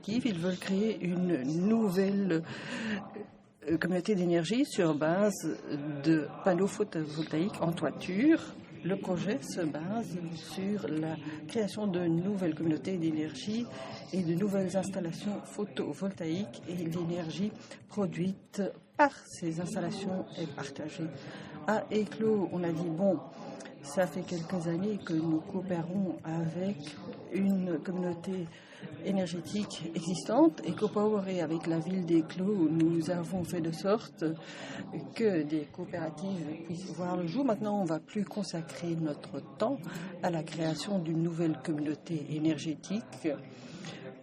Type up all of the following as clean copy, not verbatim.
coopérative. Ils veulent créer une nouvelle communauté d'énergie sur base de panneaux photovoltaïques en toiture. Le projet se base sur la création de nouvelles communautés d'énergie et de nouvelles installations photovoltaïques, et l'énergie produite par ces installations est partagée. À Eeklo, on a dit, bon, ça fait quelques années que nous coopérons avec une communauté énergétique existante, EcoPower, et avec la ville d'Eeklo, nous avons fait de sorte que des coopératives puissent voir le jour. Maintenant, on ne va plus consacrer notre temps à la création d'une nouvelle communauté énergétique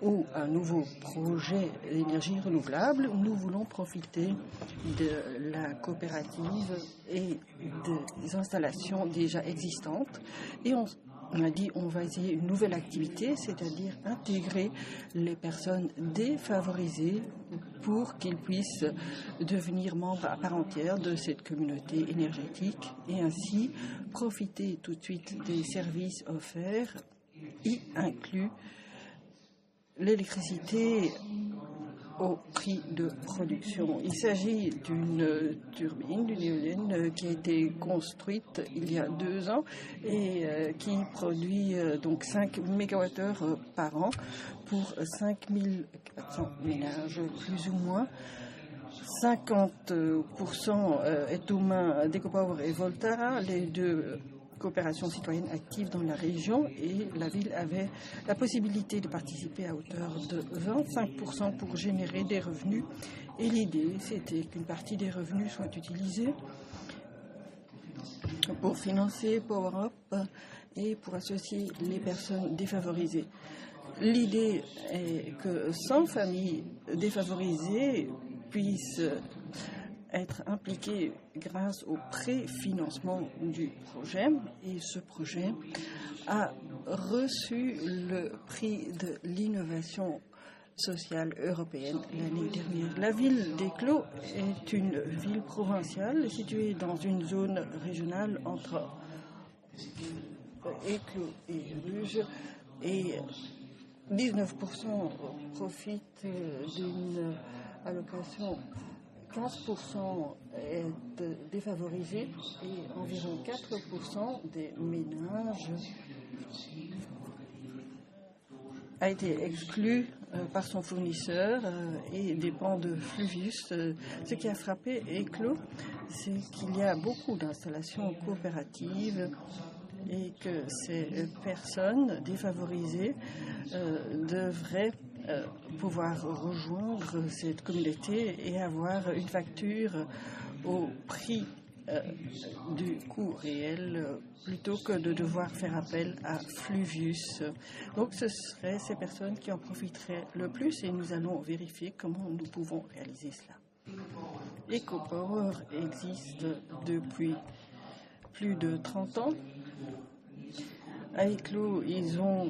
ou un nouveau projet d'énergie renouvelable. Nous voulons profiter de la coopérative et des installations déjà existantes, et on a dit on va essayer une nouvelle activité, c'est-à-dire intégrer les personnes défavorisées pour qu'ils puissent devenir membres à part entière de cette communauté énergétique et ainsi profiter tout de suite des services offerts, y inclus l'électricité au prix de production. Il s'agit d'une turbine, d'une éolienne qui a été construite il y a 2 ans et qui produit donc 5 MWh par an pour 5400 ménages, plus ou moins. 50% est aux mains d'EcoPower et Voltara, les deux coopération citoyenne active dans la région, et la ville avait la possibilité de participer à hauteur de 25% pour générer des revenus. Et l'idée, c'était qu'une partie des revenus soit utilisée pour financer Power Up et pour associer les personnes défavorisées. L'idée est que 100 familles défavorisées puissent être impliqués grâce au préfinancement du projet, et ce projet a reçu le prix de l'innovation sociale européenne l'année dernière. La ville d'Eeklo est une ville provinciale située dans une zone régionale entre Eeklo et Bruges, et 19% profitent d'une allocation, 15% est défavorisé, et environ 4% des ménages a été exclu par son fournisseur et dépend de Fluvius. Ce qui a frappé Eeklo, c'est qu'il y a beaucoup d'installations coopératives et que ces personnes défavorisées devraient pouvoir rejoindre cette communauté et avoir une facture au prix du coût réel plutôt que de devoir faire appel à Fluvius. Donc ce seraient ces personnes qui en profiteraient le plus, et nous allons vérifier comment nous pouvons réaliser cela. EcoPower existe depuis plus de 30 ans. À Eeklo, ils ont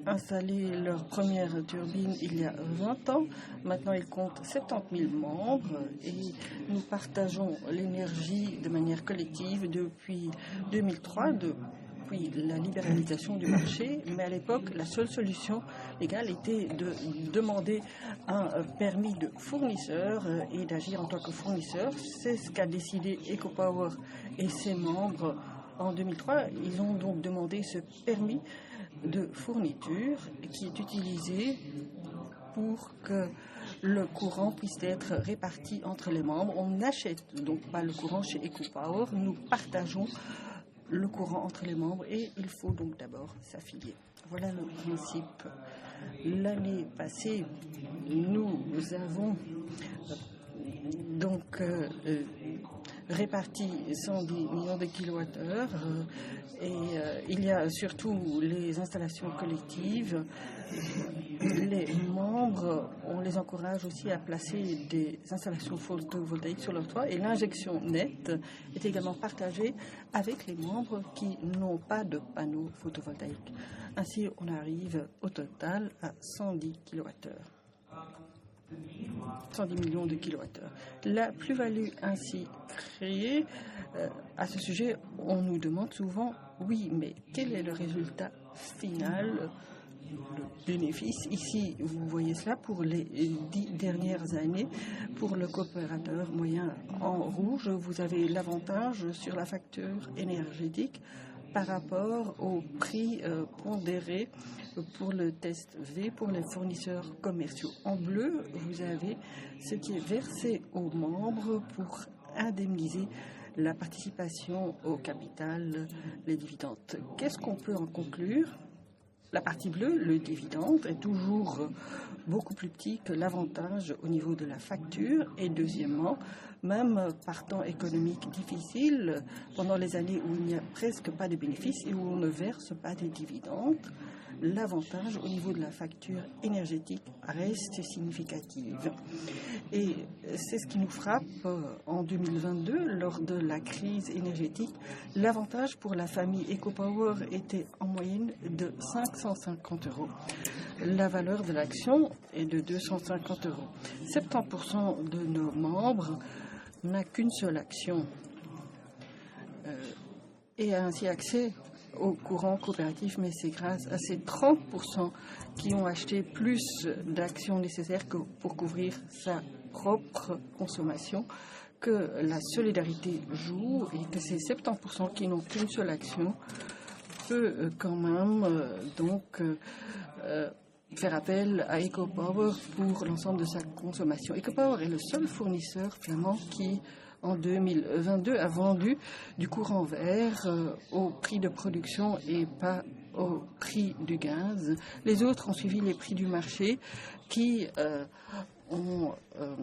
installé leur première turbine il y a 20 ans. Maintenant, ils comptent 70 000 membres et nous partageons l'énergie de manière collective depuis 2003, depuis la libéralisation du marché. Mais à l'époque, la seule solution légale était de demander un permis de fournisseur et d'agir en tant que fournisseur. C'est ce qu'a décidé EcoPower et ses membres en 2003. Ils ont donc demandé ce permis de fourniture qui est utilisé pour que le courant puisse être réparti entre les membres. On n'achète donc pas le courant chez EcoPower, nous partageons le courant entre les membres et il faut donc d'abord s'affilier. Voilà le principe. L'année passée, nous avons donc réparti 110 millions de kilowattheures et il y a surtout les installations collectives. Les membres, on les encourage aussi à placer des installations photovoltaïques sur leur toit, et l'injection nette est également partagée avec les membres qui n'ont pas de panneaux photovoltaïques. Ainsi, on arrive au total à 110 kilowattheures. 110 millions de kilowattheures. La plus-value ainsi créée, à ce sujet, on nous demande souvent, oui, mais quel est le résultat final le bénéfice. Ici, vous voyez cela pour les 10 dernières années. Pour le coopérateur moyen en rouge, vous avez l'avantage sur la facture énergétique par rapport au prix pondéré pour le test V pour les fournisseurs commerciaux. En bleu, vous avez ce qui est versé aux membres pour indemniser la participation au capital, les dividendes. Qu'est-ce qu'on peut en conclure? La partie bleue, le dividende, est toujours beaucoup plus petit que l'avantage au niveau de la facture. Et deuxièmement, même par temps économique difficile, pendant les années où il n'y a presque pas de bénéfices et où on ne verse pas de dividendes, l'avantage au niveau de la facture énergétique reste significatif. Et c'est ce qui nous frappe en 2022 lors de la crise énergétique. L'avantage pour la famille EcoPower était en moyenne de 550 €. La valeur de l'action est de 250 €. 70% de nos membres n'a qu'une seule action et a ainsi accès au courant coopératif, mais c'est grâce à ces 30% qui ont acheté plus d'actions nécessaires que pour couvrir sa propre consommation que la solidarité joue, et que ces 70% qui n'ont qu'une seule action peut quand même faire appel à EcoPower pour l'ensemble de sa consommation. EcoPower est le seul fournisseur flamand qui, en 2022, a vendu du courant vert au prix de production et pas au prix du gaz. Les autres ont suivi les prix du marché qui ont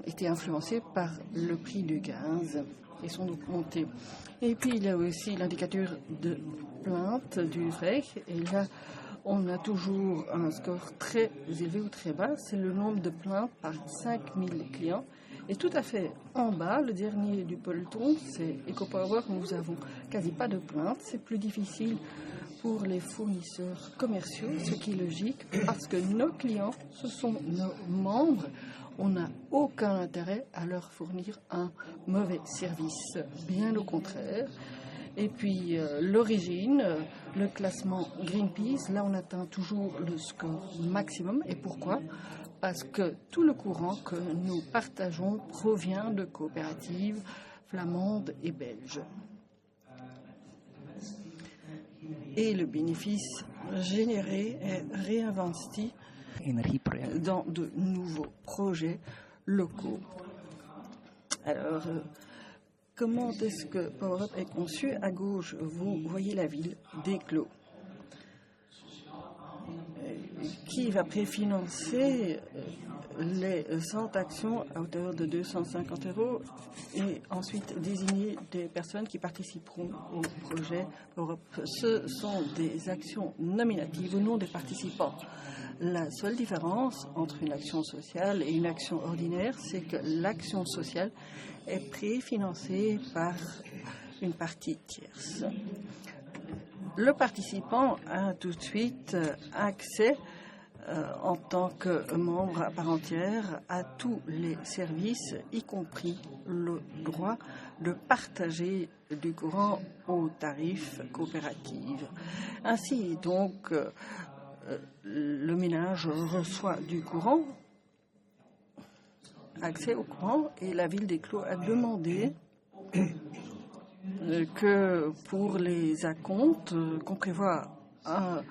été influencés par le prix du gaz et sont donc montés. Et puis il y a aussi l'indicateur de plainte du VREC, et là on a toujours un score très élevé ou très bas, c'est le nombre de plaintes par 5000 clients. Et tout à fait en bas, le dernier du peloton, c'est EcoPower. Nous avons quasi pas de plaintes. C'est plus difficile pour les fournisseurs commerciaux, ce qui est logique, parce que nos clients, ce sont nos membres. On n'a aucun intérêt à leur fournir un mauvais service, bien au contraire. Et puis l'origine, le classement Greenpeace, là on atteint toujours le score maximum. Et pourquoi? Parce que tout le courant que nous partageons provient de coopératives flamandes et belges. Et le bénéfice généré est réinvesti dans de nouveaux projets locaux. Alors, comment est-ce que PowerUp est conçu? À gauche, vous voyez la ville d'Eeklo, qui va préfinancer les 100 actions à hauteur de 250 € et ensuite désigner des personnes qui participeront au projet PowerUp. Ce sont des actions nominatives au nom des participants. La seule différence entre une action sociale et une action ordinaire, c'est que l'action sociale est préfinancée par une partie tierce. Le participant a tout de suite accès en tant que membre à part entière à tous les services, y compris le droit de partager du courant aux tarifs coopératifs. Ainsi donc, le ménage reçoit du courant, accès au courant, et la ville d'Eeklo a demandé que pour les acomptes, qu'on prévoit un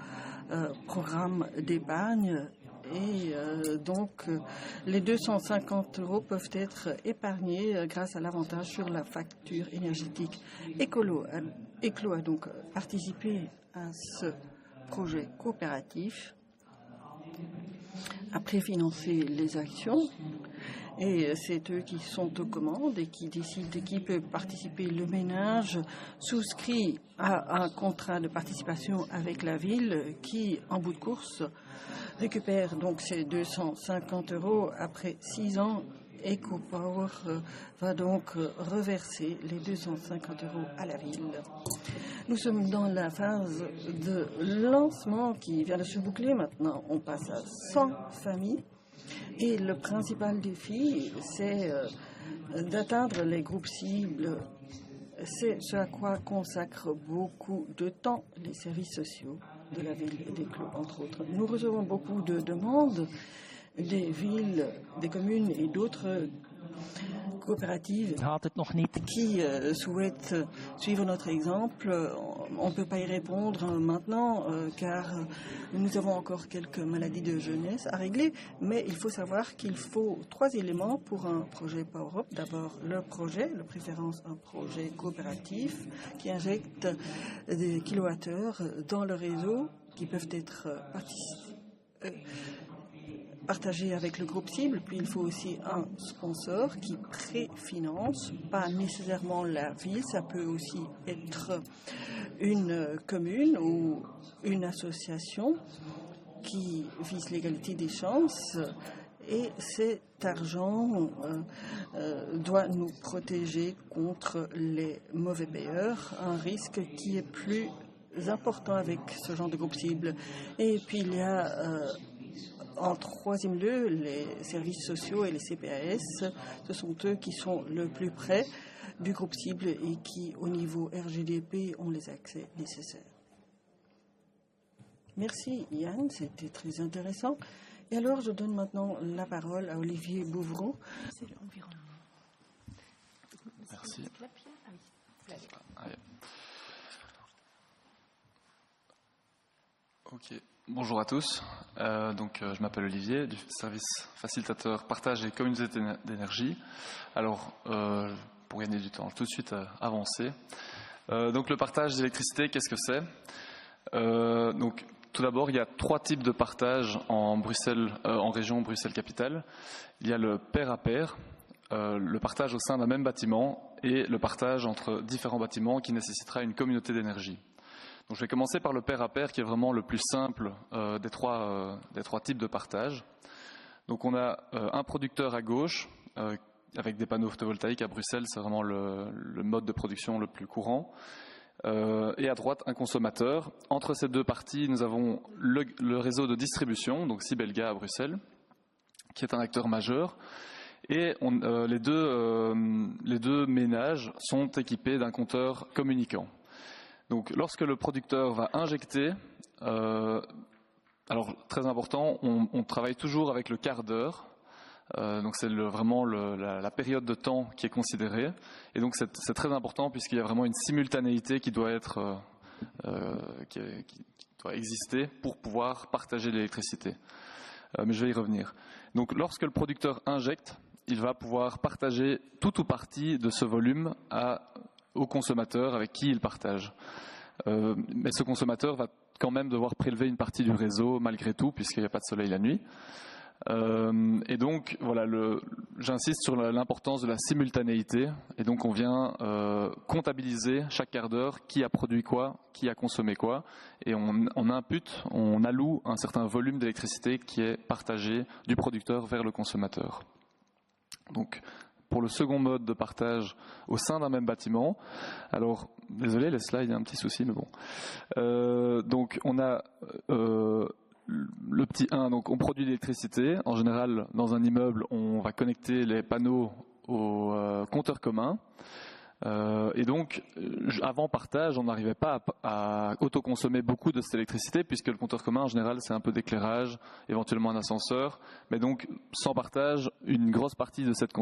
programme d'épargne, et donc les 250 € peuvent être épargnés grâce à l'avantage sur la facture énergétique. Eeklo a donc participé à ce projet coopératif, a préfinancé les actions, et c'est eux qui sont aux commandes et qui décident qui peut participer. Le ménage souscrit à un contrat de participation avec la ville qui, en bout de course, récupère donc ces 250 € après 6 ans. EcoPower va donc reverser les 250 € à la ville. Nous sommes dans la phase de lancement qui vient de se boucler. Maintenant, on passe à 100 familles. Et le principal défi, c'est d'atteindre les groupes cibles. C'est ce à quoi consacrent beaucoup de temps les services sociaux de la ville d'Eeklo, entre autres. Nous recevons beaucoup de demandes des villes, des communes et d'autres coopératives qui souhaitent suivre notre exemple. On ne peut pas y répondre maintenant car nous avons encore quelques maladies de jeunesse à régler, mais il faut savoir qu'il faut 3 éléments pour un projet Power Up. D'abord le projet, de préférence un projet coopératif qui injecte des kilowattheures dans le réseau qui peuvent être partagé avec le groupe cible, puis il faut aussi un sponsor qui préfinance, pas nécessairement la ville, ça peut aussi être une commune ou une association qui vise l'égalité des chances, et cet argent doit nous protéger contre les mauvais payeurs, un risque qui est plus important avec ce genre de groupe cible. Et puis il y a en troisième lieu, les services sociaux et les CPAS, ce sont eux qui sont le plus près du groupe cible et qui, au niveau RGDP, ont les accès nécessaires. Merci Yann, c'était très intéressant. Et alors, je donne maintenant la parole à Olivier Bouvreau. C'est l'environnement. Merci. Ok. Bonjour à tous. Je m'appelle Olivier du service facilitateur partage et communauté d'énergie. Alors, pour gagner du temps, tout de suite avancer. Le partage d'électricité, qu'est-ce que c'est ? Tout d'abord, il y a 3 types de partage en Bruxelles, en région Bruxelles-Capitale. Il y a le pair à pair, le partage au sein d'un même bâtiment et le partage entre différents bâtiments qui nécessitera une communauté d'énergie. Donc, je vais commencer par le pair à pair qui est vraiment le plus simple des trois types de partage. Donc on a un producteur à gauche avec des panneaux photovoltaïques à Bruxelles, c'est vraiment le mode de production le plus courant. Et à droite, un consommateur. Deux ces deux parties, nous avons le réseau de distribution, donc Sibelga à Bruxelles, qui est un acteur majeur. Et les deux ménages sont équipés d'un compteur communicant. Donc, lorsque le producteur va injecter, alors très important, on travaille toujours avec le quart d'heure. Donc, c'est vraiment la période de temps qui est considérée. Et donc, c'est très important puisqu'il y a vraiment une simultanéité qui doit exister pour pouvoir partager l'électricité. Mais je vais y revenir. Donc, lorsque le producteur injecte, il va pouvoir partager tout ou partie de ce volume au consommateur avec qui il partage. Mais ce consommateur va quand même devoir prélever une partie du réseau malgré tout, puisqu'il n'y a pas de soleil la nuit. Et donc, voilà, j'insiste sur l'importance de la simultanéité. Et donc, on vient comptabiliser chaque quart d'heure qui a produit quoi, qui a consommé quoi. Et on alloue un certain volume d'électricité qui est partagé du producteur vers le consommateur. Donc, pour le second mode de partage au sein d'un même bâtiment. Alors, désolé, les slides, il y a un petit souci, mais bon. Donc, on a le petit 1, donc on produit l'électricité. En général, dans un immeuble, on va connecter les panneaux au compteur commun. Et donc, avant partage, on n'arrivait pas à autoconsommer beaucoup de cette électricité, puisque le compteur commun, en général, c'est un peu d'éclairage, éventuellement un ascenseur. Mais donc, sans partage, une grosse partie de cette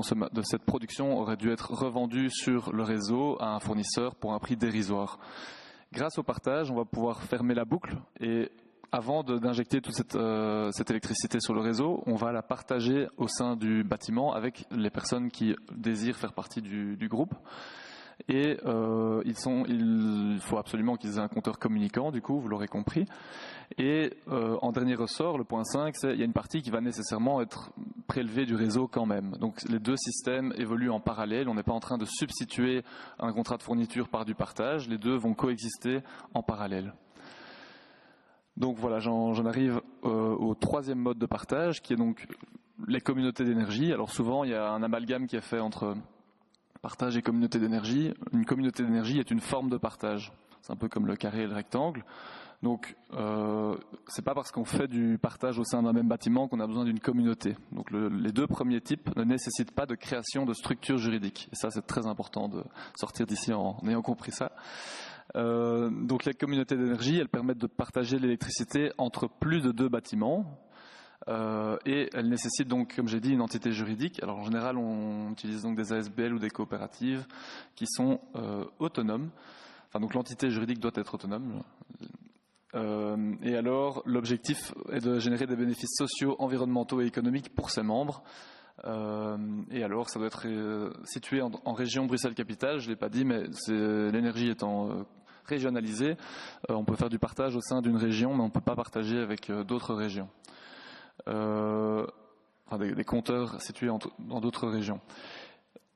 production aurait dû être revendue sur le réseau à un fournisseur pour un prix dérisoire. Grâce au partage, on va pouvoir fermer la boucle et avant d'injecter toute cette électricité sur le réseau, on va la partager au sein du bâtiment avec les personnes qui désirent faire partie du groupe. Et il faut absolument qu'ils aient un compteur communicant, du coup, vous l'aurez compris. Et en dernier ressort, le point 5, c'est il y a une partie qui va nécessairement être prélevée du réseau quand même. Donc les deux systèmes évoluent en parallèle. On n'est pas en train de substituer un contrat de fourniture par du partage. Les deux vont coexister en parallèle. Donc voilà, j'en arrive au troisième mode de partage, qui est donc les communautés d'énergie. Alors souvent, il y a un amalgame qui est fait entre partage et communauté d'énergie. Une communauté d'énergie est une forme de partage. C'est un peu comme le carré et le rectangle. Donc, c'est pas parce qu'on fait du partage au sein d'un même bâtiment qu'on a besoin d'une communauté. Donc, les deux premiers types ne nécessitent pas de création de structure juridique. Et ça, c'est très important de sortir d'ici en ayant compris ça. Donc les communautés d'énergie, elles permettent de partager l'électricité entre plus de 2 bâtiments. Et elles nécessitent donc, comme j'ai dit, une entité juridique. Alors en général, on utilise donc des ASBL ou des coopératives qui sont autonomes. Enfin, donc l'entité juridique doit être autonome. Et alors, l'objectif est de générer des bénéfices sociaux, environnementaux et économiques pour ses membres. Et alors, ça doit être situé en région Bruxelles-Capitale. Je ne l'ai pas dit, mais l'énergie étant régionalisée, on peut faire du partage au sein d'une région, mais on ne peut pas partager avec d'autres régions. Enfin, des compteurs situés dans d'autres régions.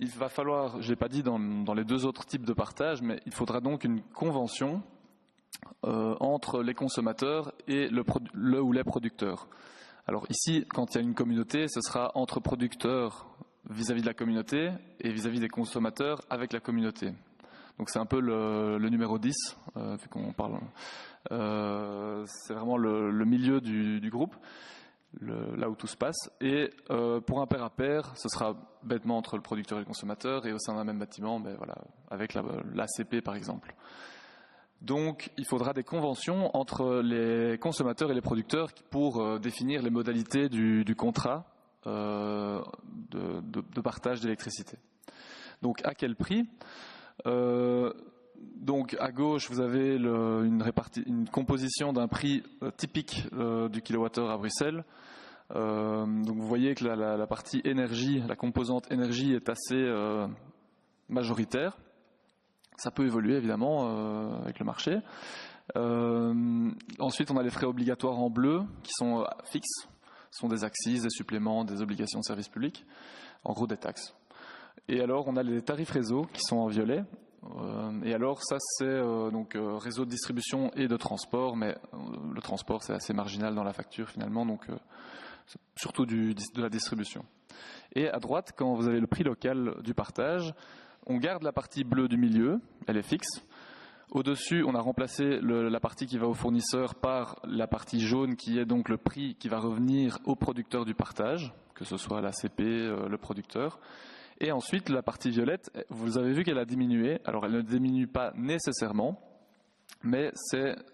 Il va falloir, je ne l'ai pas dit dans les 2 autres types de partage, mais il faudra donc une convention entre les consommateurs et le ou les producteurs. Alors ici, quand il y a une communauté, ce sera entre producteurs vis-à-vis de la communauté et vis-à-vis des consommateurs avec la communauté. Donc c'est un peu le numéro 10, vu qu'on parle. C'est vraiment le milieu du groupe, là où tout se passe. Et pour un pair à pair, ce sera bêtement entre le producteur et le consommateur, et au sein d'un même bâtiment, ben voilà, avec l'ACP par exemple. Donc, il faudra des conventions entre les consommateurs et les producteurs pour définir les modalités du contrat de partage d'électricité. Donc, à quel prix ? Donc, à gauche, vous avez une composition d'un prix typique du kilowattheure à Bruxelles. Donc, vous voyez que la partie énergie, la composante énergie est assez majoritaire. Ça peut évoluer évidemment avec le marché. Ensuite, on a les frais obligatoires en bleu qui sont fixes. Ce sont des accises, des suppléments, des obligations de service public, en gros des taxes. Et alors, on a les tarifs réseau qui sont en violet. Et alors, ça, c'est donc réseau de distribution et de transport, mais le transport, c'est assez marginal dans la facture finalement, donc c'est surtout de la distribution. Et à droite, quand vous avez le prix local du partage, on garde la partie bleue du milieu, elle est fixe. Au-dessus, on a remplacé la partie qui va au fournisseur par la partie jaune qui est donc le prix qui va revenir au producteur du partage, que ce soit l'ACP, le producteur. Et ensuite, la partie violette, vous avez vu qu'elle a diminué. Alors, elle ne diminue pas nécessairement, mais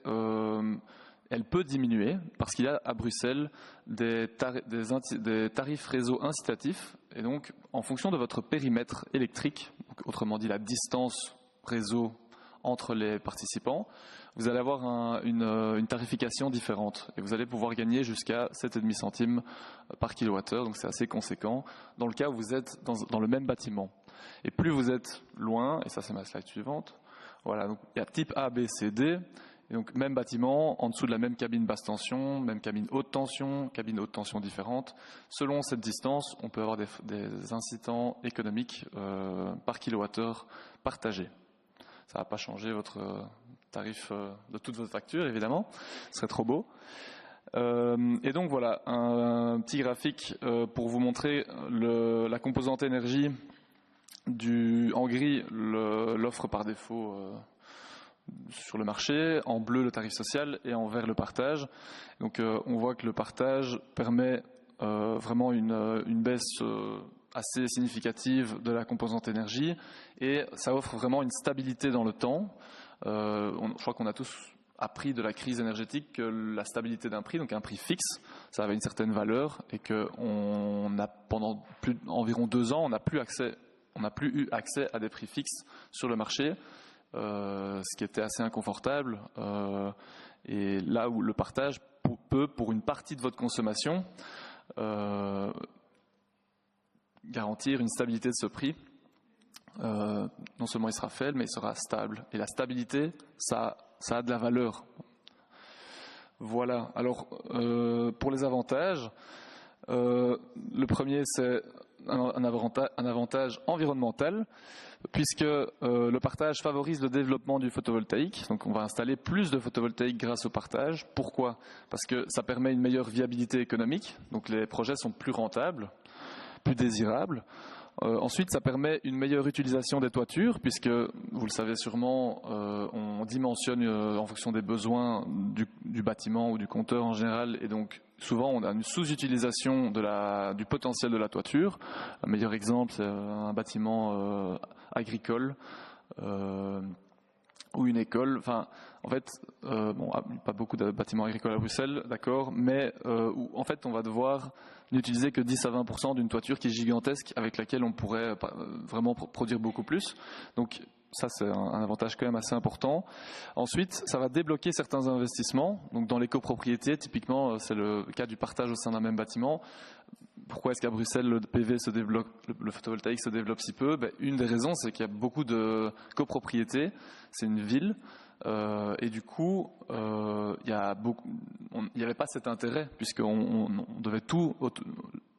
elle peut diminuer parce qu'il y a à Bruxelles des tarifs réseau incitatifs. Et donc, en fonction de votre périmètre électrique, donc autrement dit la distance réseau entre les participants, vous allez avoir une tarification différente. Et vous allez pouvoir gagner jusqu'à 7,5 centimes par kilowattheure, donc c'est assez conséquent, dans le cas où vous êtes dans le même bâtiment. Et plus vous êtes loin, et ça c'est ma slide suivante, voilà, donc il y a type A, B, C, D, et donc même bâtiment, en dessous de la même cabine basse tension, même cabine haute tension différentes. Selon cette distance, on peut avoir des incitants économiques par kilowattheure partagé. Ça ne va pas changer votre tarif de toutes vos factures, évidemment. Ce serait trop beau. Et donc voilà, un petit graphique pour vous montrer la composante énergie en gris, l'offre par défaut sur le marché, en bleu le tarif social et en vert le partage. Donc on voit que le partage permet vraiment une baisse assez significative de la composante énergie et ça offre vraiment une stabilité dans le temps. Je crois qu'on a tous appris de la crise énergétique que la stabilité d'un prix, donc un prix fixe, ça avait une certaine valeur et que pendant environ 2 ans, on n'a plus eu accès à des prix fixes sur le marché. Ce qui était assez inconfortable, et là où le partage peut, pour une partie de votre consommation, garantir une stabilité de ce prix. Non seulement il sera faible, mais il sera stable. Et la stabilité, ça a de la valeur. Voilà. Alors, pour les avantages, le premier, c'est un avantage environnemental, puisque le partage favorise le développement du photovoltaïque. Donc on va installer plus de photovoltaïque grâce au partage. Pourquoi ? Parce que ça permet une meilleure viabilité économique, donc les projets sont plus rentables, plus désirables. Ensuite, ça permet une meilleure utilisation des toitures, puisque, vous le savez sûrement, on dimensionne en fonction des besoins du bâtiment ou du compteur en général, et donc souvent on a une sous-utilisation du potentiel de la toiture. Un meilleur exemple, c'est un bâtiment agricole. ou une école. Enfin, en fait, pas beaucoup de bâtiments agricoles à Bruxelles, d'accord, mais où en fait on va devoir n'utiliser que 10 à 20% d'une toiture qui est gigantesque, avec laquelle on pourrait vraiment produire beaucoup plus. Donc ça, c'est un avantage quand même assez important. Ensuite, ça va débloquer certains investissements. Donc dans les copropriétés, typiquement, c'est le cas du partage au sein d'un même bâtiment. Pourquoi est-ce qu'à Bruxelles, le PV se développe, le photovoltaïque se développe si peu? Une des raisons, c'est qu'il y a beaucoup de copropriétés. C'est une ville. Et du coup, il n'y avait pas cet intérêt, puisqu'on devait tout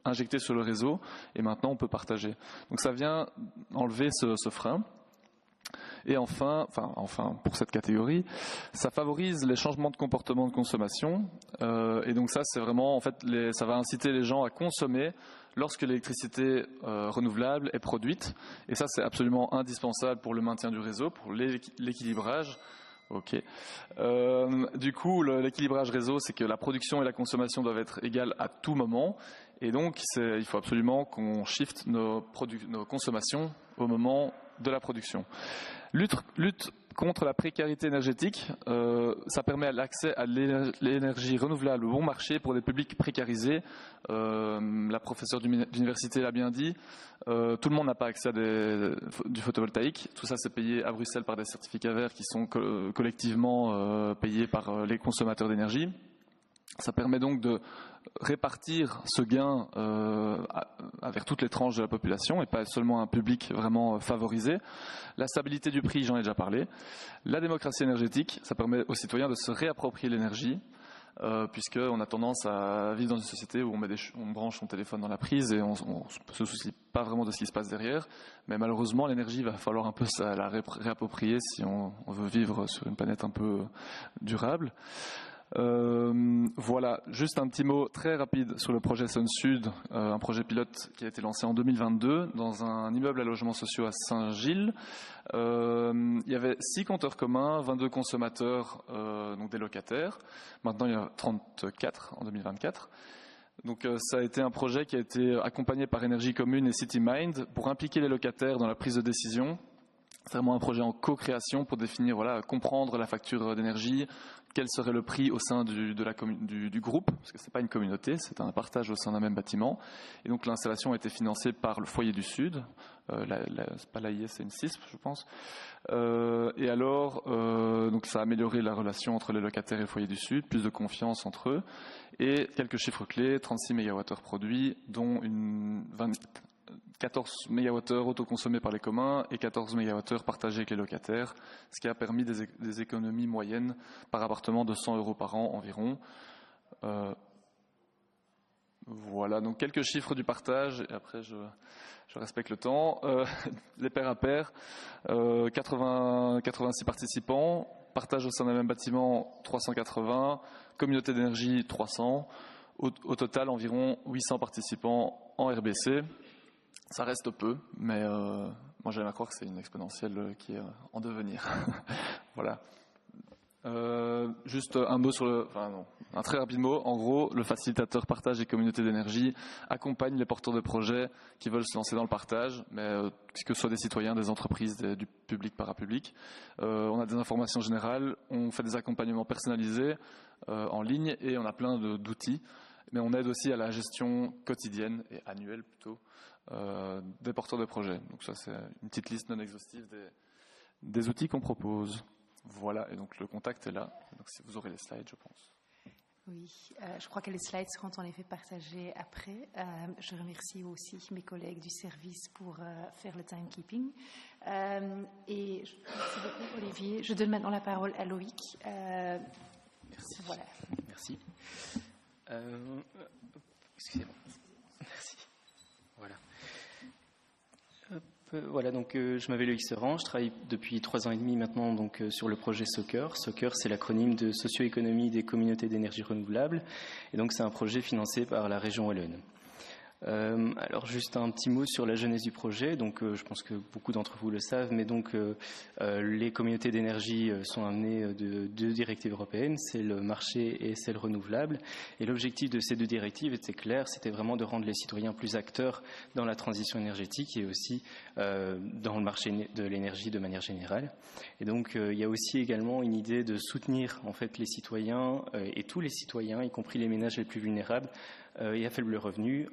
injecter sur le réseau, et maintenant on peut partager. Donc ça vient enlever ce frein. Et enfin, pour cette catégorie, ça favorise les changements de comportement de consommation. Et donc ça, c'est vraiment, en fait, ça va inciter les gens à consommer lorsque l'électricité renouvelable est produite. Et ça, c'est absolument indispensable pour le maintien du réseau, pour l'équilibrage. Ok. Du coup, l'équilibrage réseau, c'est que la production et la consommation doivent être égales à tout moment. Et donc, il faut absolument qu'on shift nos consommations au moment de la production. Lutte contre la précarité énergétique, ça permet l'accès à l'énergie renouvelable au bon marché pour des publics précarisés. La professeure d'université l'a bien dit, tout le monde n'a pas accès à du photovoltaïque. Tout ça, c'est payé à Bruxelles par des certificats verts qui sont collectivement payés par les consommateurs d'énergie. Ça permet donc de répartir ce gain vers toutes les tranches de la population et pas seulement un public vraiment favorisé. La stabilité du prix, j'en ai déjà parlé. La démocratie énergétique, ça permet aux citoyens de se réapproprier l'énergie, puisqu'on a tendance à vivre dans une société où on branche son téléphone dans la prise et on se soucie pas vraiment de ce qui se passe derrière. Mais malheureusement, l'énergie, il va falloir un peu la réapproprier si on veut vivre sur une planète un peu durable. Voilà, juste un petit mot très rapide sur le projet Sun Sud, un projet pilote qui a été lancé en 2022 dans un immeuble à logements sociaux à Saint-Gilles. Il y avait 6 compteurs communs, 22 consommateurs, donc des locataires. Maintenant, il y en a 34 en 2024. Donc ça a été un projet qui a été accompagné par Énergie Commune et CityMind pour impliquer les locataires dans la prise de décision. C'est vraiment un projet en co-création pour définir, comprendre la facture d'énergie, quel serait le prix au sein du groupe, parce que ce n'est pas une communauté, c'est un partage au sein d'un même bâtiment. Et donc l'installation a été financée par le Foyer du Sud, c'est pas l'AIS, c'est une CISP, je pense. Et alors, donc ça a amélioré la relation entre les locataires et le Foyer du Sud, plus de confiance entre eux. Et quelques chiffres clés, 36 MWh produits, dont 14 MWh autoconsommés par les communs et 14 MWh partagés avec les locataires, ce qui a permis des économies moyennes par appartement de 100 € par an environ. Voilà, donc quelques chiffres du partage, et après je respecte le temps. Les paires à paires, 86 participants, partage au sein d'un même bâtiment 380, communauté d'énergie 300, au total environ 800 participants en RBC. Ça reste peu, mais moi j'aime à croire que c'est une exponentielle qui est en devenir. Voilà. Juste un mot un très rapide mot. En gros, le facilitateur partage et communauté d'énergie accompagne les porteurs de projets qui veulent se lancer dans le partage, mais que ce soit des citoyens, des entreprises, du public, parapublic. On a des informations générales, on fait des accompagnements personnalisés en ligne et on a plein d'outils, mais on aide aussi à la gestion quotidienne et annuelle plutôt des porteurs de projets. Donc ça, c'est une petite liste non exhaustive des outils qu'on propose. Voilà, et donc le contact est là. Donc si vous aurez les slides, je pense. Oui, je crois que les slides seront en effet partagés après. Je remercie aussi mes collègues du service pour faire le timekeeping. Et merci beaucoup, Olivier. Je donne maintenant la parole à Loïc. Merci. Voilà. Merci. Excusez-moi. Merci. Voilà. Voilà, donc je m'appelle Loïc Serran, je travaille depuis 3 ans et demi maintenant donc, sur le projet SOCER. SOCER, c'est l'acronyme de Socio-économie des communautés d'énergie renouvelable. Et donc c'est un projet financé par la région Wallonne. Alors juste un petit mot sur la genèse du projet. Donc je pense que beaucoup d'entre vous le savent, mais donc les communautés d'énergie sont amenées de deux directives européennes, c'est le marché et celle renouvelable. Et l'objectif de ces deux directives était clair, c'était vraiment de rendre les citoyens plus acteurs dans la transition énergétique et aussi dans le marché de l'énergie de manière générale. Et donc il y a aussi également une idée de soutenir en fait les citoyens et tous les citoyens, y compris les ménages les plus vulnérables et à faible revenu,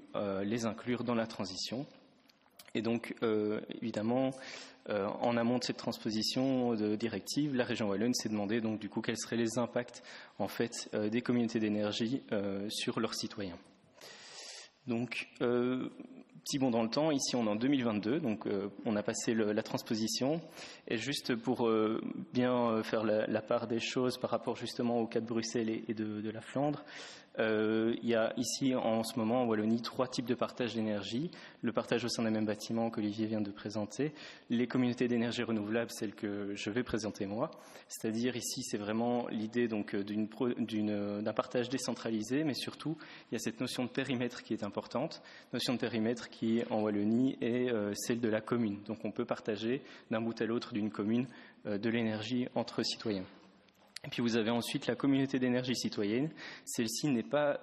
les inclure dans la transition. Et donc, évidemment, en amont de cette transposition de directive, la région wallonne s'est demandé donc du coup quels seraient les impacts en fait des communautés d'énergie sur leurs citoyens. Donc, petit bond dans le temps, ici on est en 2022, donc on a passé la transposition. Et juste pour bien faire la part des choses par rapport justement au cas de Bruxelles et de la Flandre, il y a ici en ce moment en Wallonie 3 types de partage d'énergie. Le partage au sein d'un même bâtiment qu'Olivier vient de présenter, les communautés d'énergie renouvelable, celles que je vais présenter moi, c'est-à-dire ici c'est vraiment l'idée donc d'un partage décentralisé, mais surtout il y a cette notion de périmètre qui est importante, notion de périmètre qui en Wallonie est celle de la commune. Donc on peut partager d'un bout à l'autre d'une commune de l'énergie entre citoyens. Et puis vous avez ensuite la communauté d'énergie citoyenne. Celle-ci il n'y a pas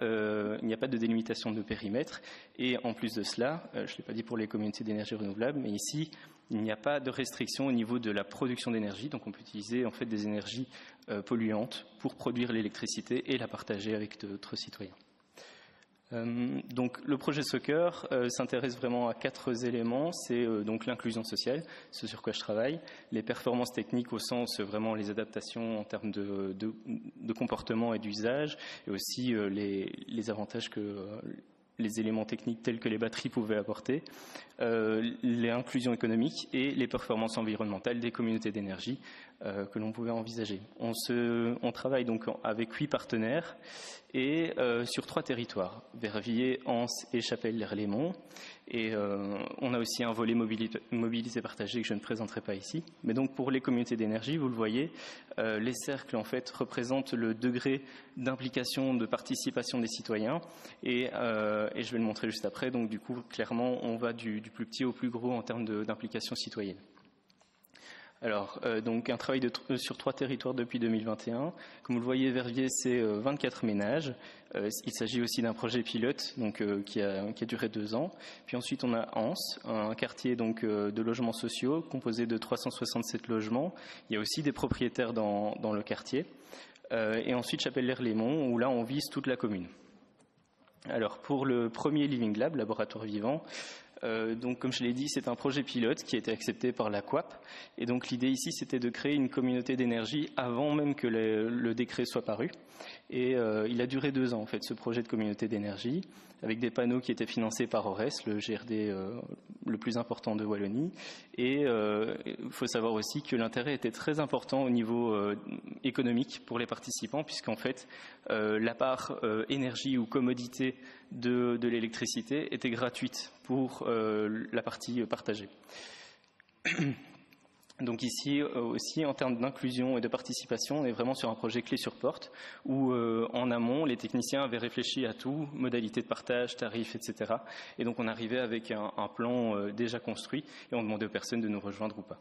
de délimitation de périmètre. Et en plus de cela, je ne l'ai pas dit pour les communautés d'énergie renouvelable, mais ici, il n'y a pas de restriction au niveau de la production d'énergie. Donc on peut utiliser en fait des énergies polluantes pour produire l'électricité et la partager avec d'autres citoyens. Donc le projet Soccer s'intéresse vraiment à 4 éléments. C'est donc l'inclusion sociale, ce sur quoi je travaille, les performances techniques au sens vraiment les adaptations en termes de comportement et d'usage, et aussi les avantages que les éléments techniques tels que les batteries pouvaient apporter, l'inclusion économique et les performances environnementales des communautés d'énergie que l'on pouvait envisager. On travaille donc avec 8 partenaires et sur 3 territoires, Verviers, Anse et Chapelle-l'Erlémont. Et on a aussi un volet mobilité partagée que je ne présenterai pas ici. Mais donc pour les communautés d'énergie, vous le voyez, les cercles en fait représentent le degré d'implication, de participation des citoyens. Et je vais le montrer juste après. Donc du coup, clairement, on va du plus petit au plus gros en termes d'implication citoyenne. Alors, donc un travail sur 3 territoires depuis 2021. Comme vous le voyez, Verviers, c'est 24 ménages. Il s'agit aussi d'un projet pilote donc, qui a duré 2 ans. Puis ensuite, on a Anse, un quartier donc, de logements sociaux composé de 367 logements. Il y a aussi des propriétaires dans le quartier. Et ensuite, Chapelle-l'Erlémont, où là, on vise toute la commune. Alors, pour le premier Living Lab, laboratoire vivant, donc, comme je l'ai dit, c'est un projet pilote qui a été accepté par la COAP. Et donc, l'idée ici, c'était de créer une communauté d'énergie avant même que le décret soit paru. Et il a duré 2 ans, en fait, ce projet de communauté d'énergie, avec des panneaux qui étaient financés par ORES, le GRD le plus important de Wallonie. Et il faut savoir aussi que l'intérêt était très important au niveau économique pour les participants, puisqu'en fait, la part énergie ou commodité de l'électricité était gratuite pour la partie partagée. Donc ici aussi, en termes d'inclusion et de participation, on est vraiment sur un projet clé sur porte où en amont, les techniciens avaient réfléchi à tout, modalités de partage, tarifs, etc. Et donc on arrivait avec un plan déjà construit et on demandait aux personnes de nous rejoindre ou pas.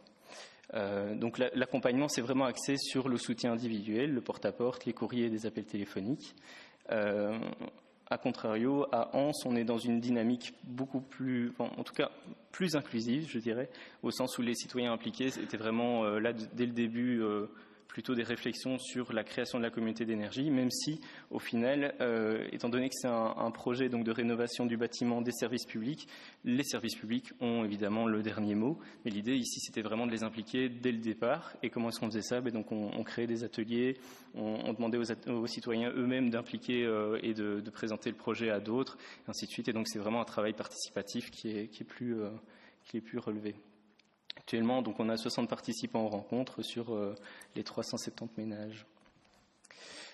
Donc l'accompagnement, c'est vraiment axé sur le soutien individuel, le porte-à-porte, les courriers et des appels téléphoniques. A contrario, à Anse, on est dans une dynamique beaucoup plus, en tout cas plus inclusive, je dirais, au sens où les citoyens impliqués étaient vraiment là dès le début plutôt des réflexions sur la création de la communauté d'énergie, même si au final, étant donné que c'est un projet donc de rénovation du bâtiment des services publics, les services publics ont évidemment le dernier mot, mais l'idée ici c'était vraiment de les impliquer dès le départ. Et comment est-ce qu'on faisait ça? Donc on créait des ateliers, on demandait aux citoyens eux-mêmes d'impliquer et de présenter le projet à d'autres, et ainsi de suite. Et donc c'est vraiment un travail participatif qui est plus relevé. Actuellement, donc, on a 60 participants aux rencontres sur les 370 ménages.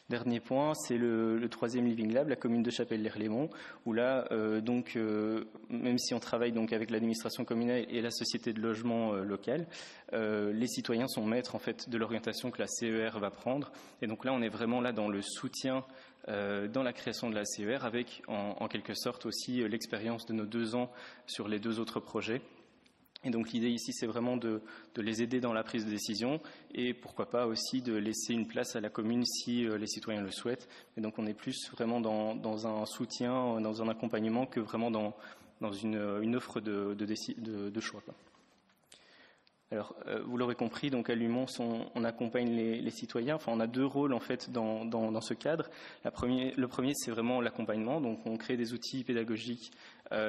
Dernier point, c'est le troisième Living Lab, la commune de Chapelle-l'Erlémont, où là, même si on travaille donc avec l'administration communale et la société de logement locale, les citoyens sont maîtres en fait de l'orientation que la CER va prendre. Et donc là, on est vraiment là dans le soutien dans la création de la CER, avec en quelque sorte aussi l'expérience de nos 2 ans sur les 2 autres projets. Et donc l'idée ici, c'est vraiment de les aider dans la prise de décision et pourquoi pas aussi de laisser une place à la commune si les citoyens le souhaitent. Et donc on est plus vraiment dans un soutien, dans un accompagnement que vraiment dans une offre de choix, quoi. Alors, vous l'aurez compris, donc à Lumons, on accompagne les citoyens. Enfin, on a 2 rôles en fait dans ce cadre. Le premier, c'est vraiment l'accompagnement. Donc, on crée des outils pédagogiques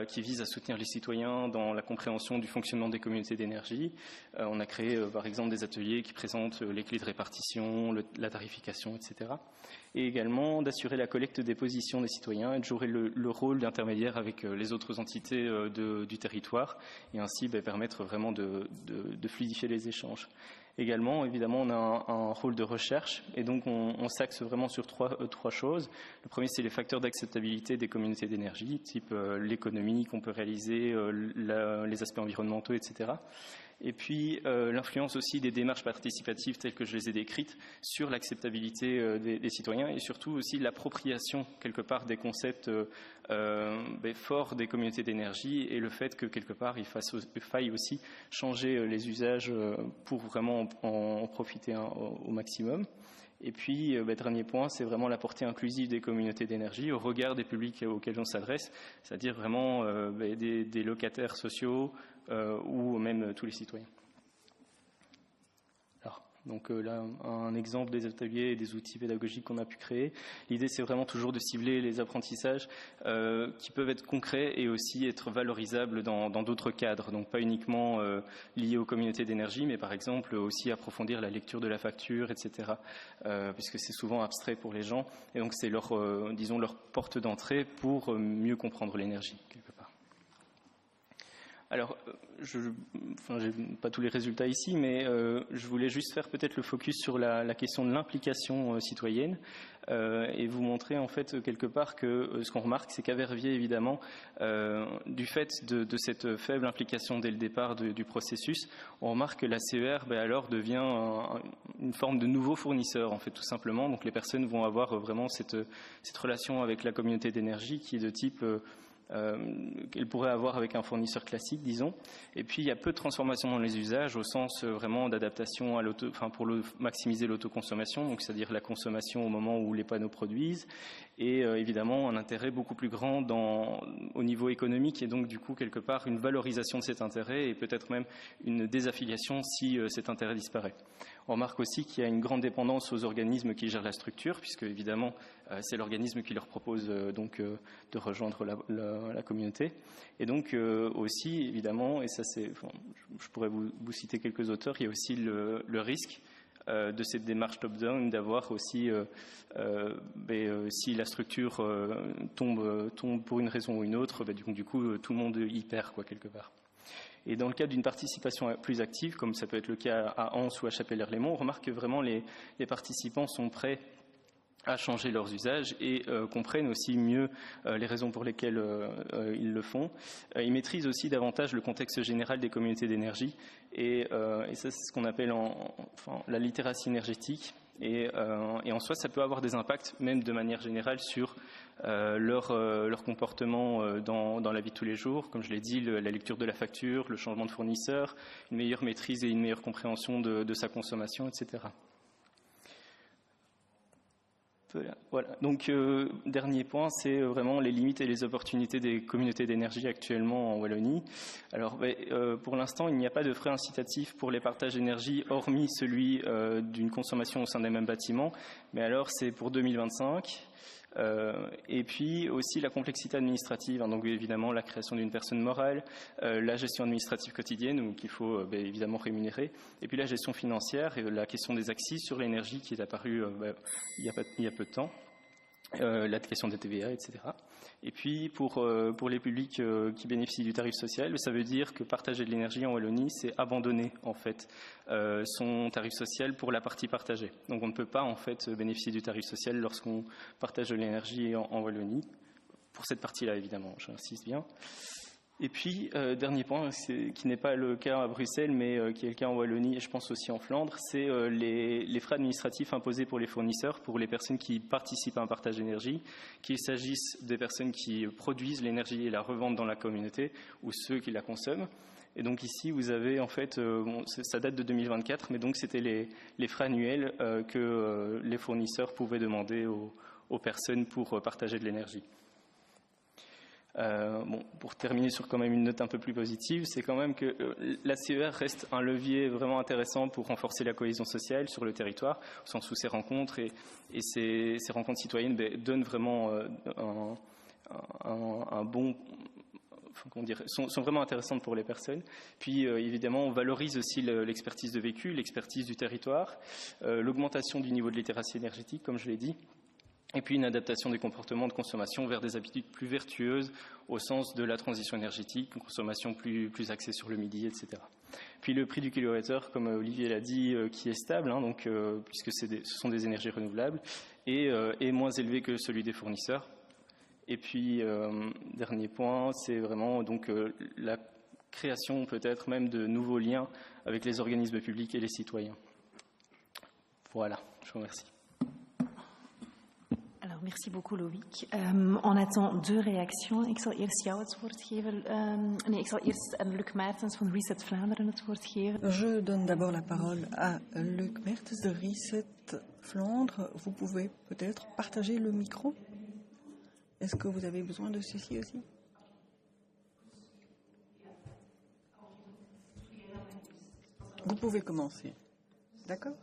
qui visent à soutenir les citoyens dans la compréhension du fonctionnement des communautés d'énergie. On a créé, par exemple, des ateliers qui présentent les clés de répartition, la tarification, etc. Et également d'assurer la collecte des positions des citoyens et de jouer le rôle d'intermédiaire avec les autres entités du territoire et ainsi permettre vraiment de fluidifier les échanges. Également, évidemment, on a un rôle de recherche et donc on s'axe vraiment sur trois choses. Le premier, c'est les facteurs d'acceptabilité des communautés d'énergie, type l'économie qu'on peut réaliser, les aspects environnementaux, etc. Et puis l'influence aussi des démarches participatives telles que je les ai décrites sur l'acceptabilité des citoyens et surtout aussi l'appropriation quelque part des concepts forts des communautés d'énergie et le fait que quelque part il faille aussi changer les usages pour vraiment en profiter au maximum. Et puis, dernier point, c'est vraiment la portée inclusive des communautés d'énergie au regard des publics auxquels on s'adresse, c'est-à-dire vraiment des locataires sociaux ou même tous les citoyens. Alors, donc là, un exemple des ateliers et des outils pédagogiques qu'on a pu créer. L'idée, c'est vraiment toujours de cibler les apprentissages qui peuvent être concrets et aussi être valorisables dans d'autres cadres. Donc, pas uniquement liés aux communautés d'énergie, mais par exemple aussi approfondir la lecture de la facture, etc. Puisque c'est souvent abstrait pour les gens. Et donc, c'est leur porte d'entrée pour mieux comprendre l'énergie, quelque part. Alors, je n'ai pas tous les résultats ici, mais je voulais juste faire peut-être le focus sur la question de l'implication citoyenne et vous montrer en fait quelque part que ce qu'on remarque, c'est qu'à Verviers, évidemment, du fait de cette faible implication dès le départ du processus, on remarque que la CER alors devient une forme de nouveau fournisseur, en fait, tout simplement. Donc les personnes vont avoir vraiment cette relation avec la communauté d'énergie qui est de type qu'elle pourrait avoir avec un fournisseur classique, disons. Et puis, il y a peu de transformation dans les usages au sens vraiment d'adaptation pour maximiser l'autoconsommation, donc c'est-à-dire la consommation au moment où les panneaux produisent, et évidemment un intérêt beaucoup plus grand au niveau économique et donc du coup quelque part une valorisation de cet intérêt et peut-être même une désaffiliation si cet intérêt disparaît. On remarque aussi qu'il y a une grande dépendance aux organismes qui gèrent la structure, puisque évidemment c'est l'organisme qui leur propose de rejoindre la communauté. Et donc aussi évidemment, et ça je pourrais vous citer quelques auteurs, il y a aussi le risque de cette démarche top-down d'avoir aussi, si la structure tombe pour une raison ou une autre, du coup tout le monde y perd quelque part. Et dans le cadre d'une participation plus active, comme ça peut être le cas à Anse ou à Chapelle-l'Erlémont, on remarque que vraiment les participants sont prêts à changer leurs usages et comprennent aussi mieux les raisons pour lesquelles ils le font. Ils maîtrisent aussi davantage le contexte général des communautés d'énergie et ça c'est ce qu'on appelle la littératie énergétique et en soi ça peut avoir des impacts même de manière générale sur leur comportement dans la vie de tous les jours, comme je l'ai dit, la lecture de la facture, le changement de fournisseur, une meilleure maîtrise et une meilleure compréhension de sa consommation, etc. Voilà. Donc, dernier point, c'est vraiment les limites et les opportunités des communautés d'énergie actuellement en Wallonie. Alors, pour l'instant, il n'y a pas de frais incitatifs pour les partages d'énergie, hormis celui d'une consommation au sein des mêmes bâtiments. Mais alors, c'est pour 2025. Et puis aussi la complexité administrative, donc évidemment la création d'une personne morale, la gestion administrative quotidienne qu'il faut évidemment rémunérer, et puis la gestion financière et la question des accises sur l'énergie qui est apparue il y a peu de temps. la question des TVA, etc. Et puis pour les publics qui bénéficient du tarif social, ça veut dire que partager de l'énergie en Wallonie, c'est abandonner en fait son tarif social pour la partie partagée. Donc on ne peut pas en fait bénéficier du tarif social lorsqu'on partage de l'énergie en Wallonie. Pour cette partie-là, évidemment, j'insiste bien. Et puis, dernier point, qui n'est pas le cas à Bruxelles, mais qui est le cas en Wallonie et je pense aussi en Flandre, c'est les frais administratifs imposés pour les fournisseurs, pour les personnes qui participent à un partage d'énergie, qu'il s'agisse des personnes qui produisent l'énergie et la revendent dans la communauté ou ceux qui la consomment. Et donc ici, vous avez en fait, ça date de 2024, mais donc c'était les frais annuels que les fournisseurs pouvaient demander aux personnes pour partager de l'énergie. Pour terminer sur quand même une note un peu plus positive, c'est quand même que la CER reste un levier vraiment intéressant pour renforcer la cohésion sociale sur le territoire, au sens où ces rencontres et ces rencontres citoyennes donnent vraiment un bon... sont vraiment intéressantes pour les personnes. Puis évidemment, on valorise aussi l'expertise de vécu, l'expertise du territoire, l'augmentation du niveau de littératie énergétique, comme je l'ai dit, et puis une adaptation des comportements de consommation vers des habitudes plus vertueuses au sens de la transition énergétique, une consommation plus axée sur le midi, etc. Puis le prix du kilowattheure, comme Olivier l'a dit, qui est stable, hein, donc, puisque ce sont des énergies renouvelables, et est moins élevé que celui des fournisseurs. Et puis, dernier point, c'est vraiment donc, la création peut-être même de nouveaux liens avec les organismes publics et les citoyens. Voilà, je vous remercie. Merci beaucoup, Loïc. On attend 2 réactions. Ik zal eerst jou het woord geven. Ik zal eerst Luc Maertens van Reset Vlaanderen het woord geven. Je donne d'abord la parole à Luc Maertens de Reset Flandre. Vous pouvez peut-être partager le micro. Est-ce que vous avez besoin de ceci aussi? Vous pouvez commencer. D'accord?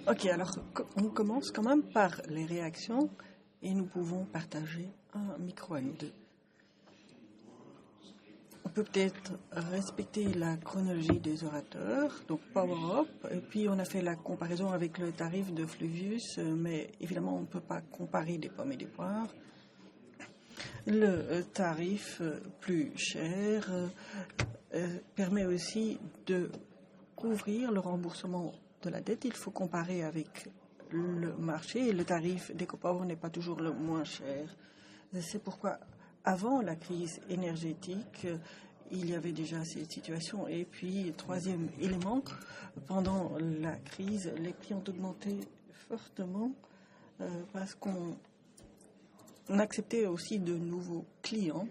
Ok, alors on commence quand même par les réactions et nous pouvons partager un micro à nous deux. On peut peut-être respecter la chronologie des orateurs, donc Power Up, et puis on a fait la comparaison avec le tarif de Fluvius, mais évidemment on ne peut pas comparer des pommes et des poires. Le tarif plus cher permet aussi de couvrir le remboursement de la dette. Il faut comparer avec le marché et le tarif d'EcoPower n'est pas toujours le moins cher. C'est pourquoi, avant la crise énergétique, il y avait déjà cette situation. Et puis, troisième élément, pendant la crise, les prix ont augmenté fortement parce qu'on acceptait aussi de nouveaux clients.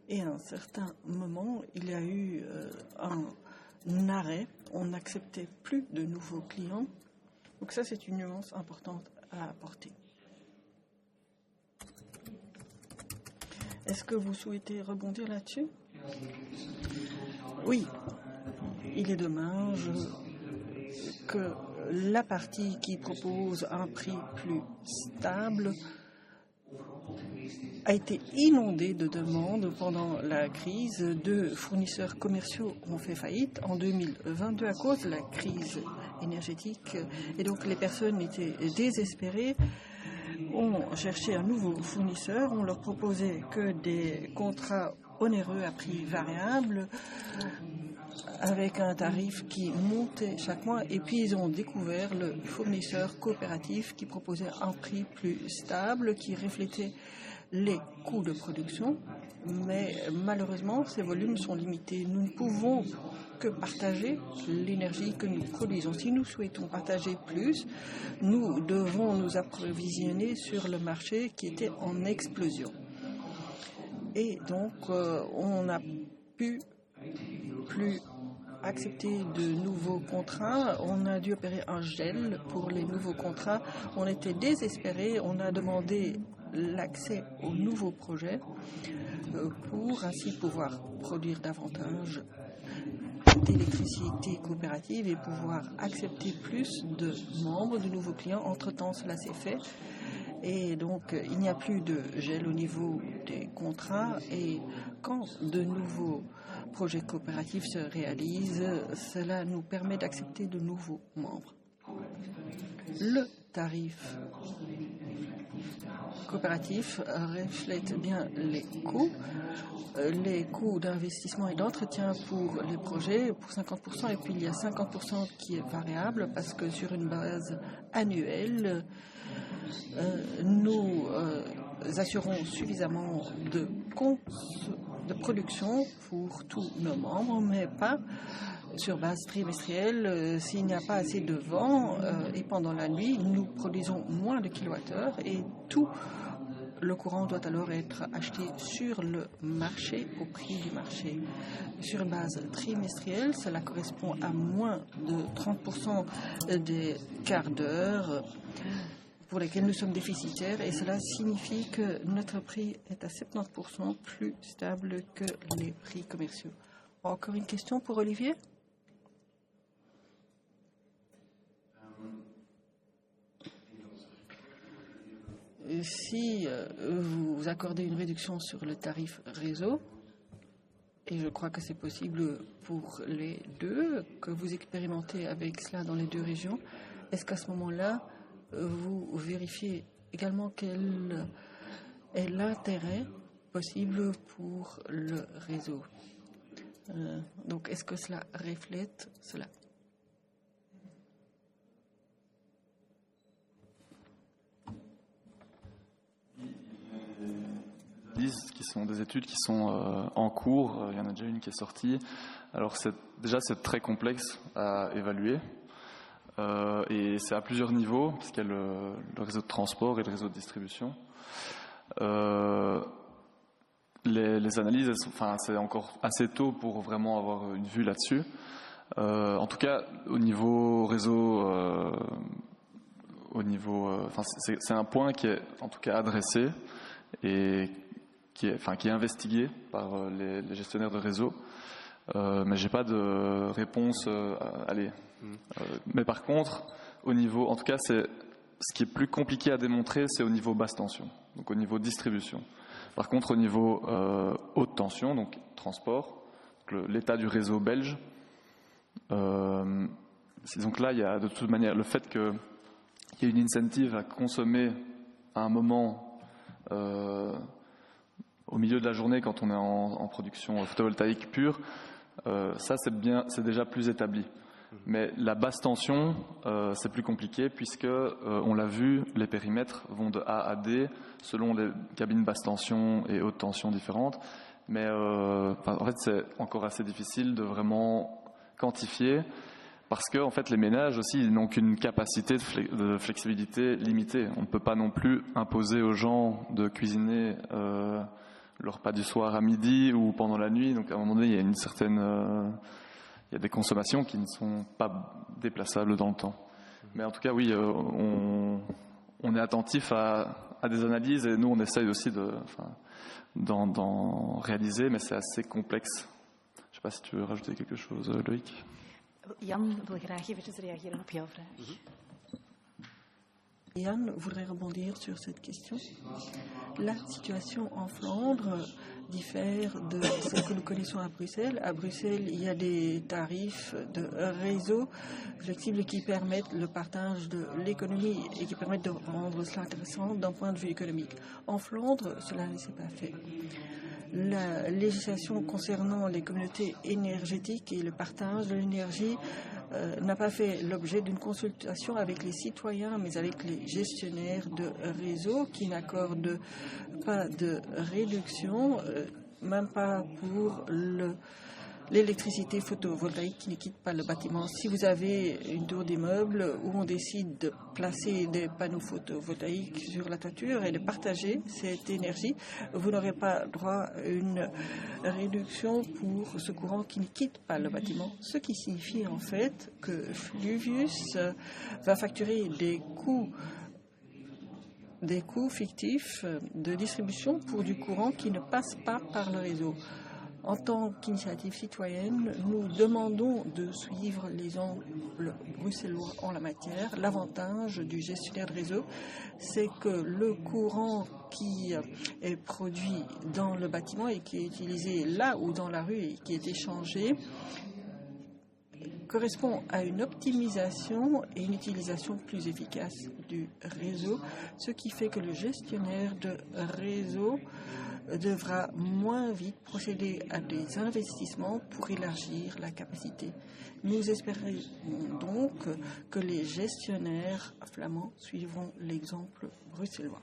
Et à un certain moment, il y a eu un arrêt. On n'acceptait plus de nouveaux clients. Donc ça, c'est une nuance importante à apporter. Est-ce que vous souhaitez rebondir là-dessus? Oui. Il est dommage que la partie qui propose un prix plus stable a été inondée de demandes pendant la crise. 2 fournisseurs commerciaux ont fait faillite en 2022 à cause de la crise énergétique. Et donc les personnes étaient désespérées, ont cherché un nouveau fournisseur, on leur proposait que des contrats onéreux à prix variable avec un tarif qui montait chaque mois. Et puis ils ont découvert le fournisseur coopératif qui proposait un prix plus stable, qui reflétait les coûts de production, mais malheureusement, ces volumes sont limités. Nous ne pouvons que partager l'énergie que nous produisons. Si nous souhaitons partager plus, nous devons nous approvisionner sur le marché qui était en explosion. Et donc, on n'a pu plus accepter de nouveaux contrats. On a dû opérer un gel pour les nouveaux contrats. On était désespérés. On a demandé l'accès aux nouveaux projets. pour ainsi pouvoir produire davantage d'électricité coopérative et pouvoir accepter plus de membres, de nouveaux clients. Entre-temps, cela s'est fait. Et donc, il n'y a plus de gel au niveau des contrats. Et quand de nouveaux projets coopératifs se réalisent, cela nous permet d'accepter de nouveaux membres. Le tarif coopératif reflète bien les coûts d'investissement et d'entretien pour les projets pour 50%, et puis il y a 50% qui est variable parce que sur une base annuelle, nous assurons suffisamment de production pour tous nos membres, mais pas sur base trimestrielle. S'il n'y a pas assez de vent et pendant la nuit, nous produisons moins de kilowattheures et tout le courant doit alors être acheté sur le marché, au prix du marché. Sur une base trimestrielle, cela correspond à moins de 30% des quarts d'heure pour lesquels nous sommes déficitaires, et cela signifie que notre prix est à 70% plus stable que les prix commerciaux. Encore une question pour Olivier? Si vous accordez une réduction sur le tarif réseau, et je crois que c'est possible pour les deux, que vous expérimentez avec cela dans les deux régions, est-ce qu'à ce moment-là, vous vérifiez également quel est l'intérêt possible pour le réseau? Donc, est-ce que cela reflète cela? Qui sont des études qui sont en cours, il y en a déjà une qui est sortie. Alors c'est très complexe à évaluer et c'est à plusieurs niveaux, puisqu'il y a le réseau de transport et le réseau de distribution. Les analyses, c'est encore assez tôt pour vraiment avoir une vue là-dessus. En tout cas, au niveau réseau, c'est un point qui est en tout cas adressé et qui est investigué par les gestionnaires de réseau, mais j'ai pas de réponse. Mais par contre, au niveau, en tout cas, ce qui est plus compliqué à démontrer, c'est au niveau basse tension, donc au niveau distribution. Par contre, au niveau haute tension, donc transport, l'état du réseau belge, donc là, il y a de toute manière le fait qu'il y ait une incentive à consommer à un moment au milieu de la journée quand on est en production photovoltaïque pure, ça c'est déjà plus établi. Mais la basse tension, c'est plus compliqué puisque on l'a vu, les périmètres vont de A à D selon les cabines basse tension et haute tension différentes. Mais en fait, c'est encore assez difficile de vraiment quantifier parce que en fait, les ménages aussi ils n'ont qu'une capacité de flexibilité limitée. On ne peut pas non plus imposer aux gens de cuisiner le repas du soir à midi ou pendant la nuit. Donc à un moment donné, il y a une certaine, il y a des consommations qui ne sont pas déplaçables dans le temps. Mais en tout cas, oui, on est attentif à des analyses et nous, on essaye aussi d'en réaliser, mais c'est assez complexe. Je ne sais pas si tu veux rajouter quelque chose, Loïc. Jan wil graag eventjes reageren op jouw vraag. Yann voudrait rebondir sur cette question. La situation en Flandre diffère de celle que nous connaissons à Bruxelles. À Bruxelles, il y a des tarifs de réseau flexibles qui permettent le partage de l'économie et qui permettent de rendre cela intéressant d'un point de vue économique. En Flandre, cela ne s'est pas fait. La législation concernant les communautés énergétiques et le partage de l'énergie n'a pas fait l'objet d'une consultation avec les citoyens, mais avec les gestionnaires de réseau qui n'accordent pas de réduction, même pas pour l'électricité photovoltaïque qui ne quitte pas le bâtiment. Si vous avez une tour d'immeuble où on décide de placer des panneaux photovoltaïques sur la toiture et de partager cette énergie, vous n'aurez pas droit à une réduction pour ce courant qui ne quitte pas le bâtiment. Ce qui signifie en fait que Fluvius va facturer des coûts des coûts fictifs de distribution pour du courant qui ne passe pas par le réseau. En tant qu'initiative citoyenne, nous demandons de suivre l'exemple bruxellois en la matière. L'avantage du gestionnaire de réseau, c'est que le courant qui est produit dans le bâtiment et qui est utilisé là ou dans la rue et qui est échangé correspond à une optimisation et une utilisation plus efficace du réseau, ce qui fait que le gestionnaire de réseau devra moins vite procéder à des investissements pour élargir la capacité. Nous espérons donc que les gestionnaires flamands suivront l'exemple bruxellois.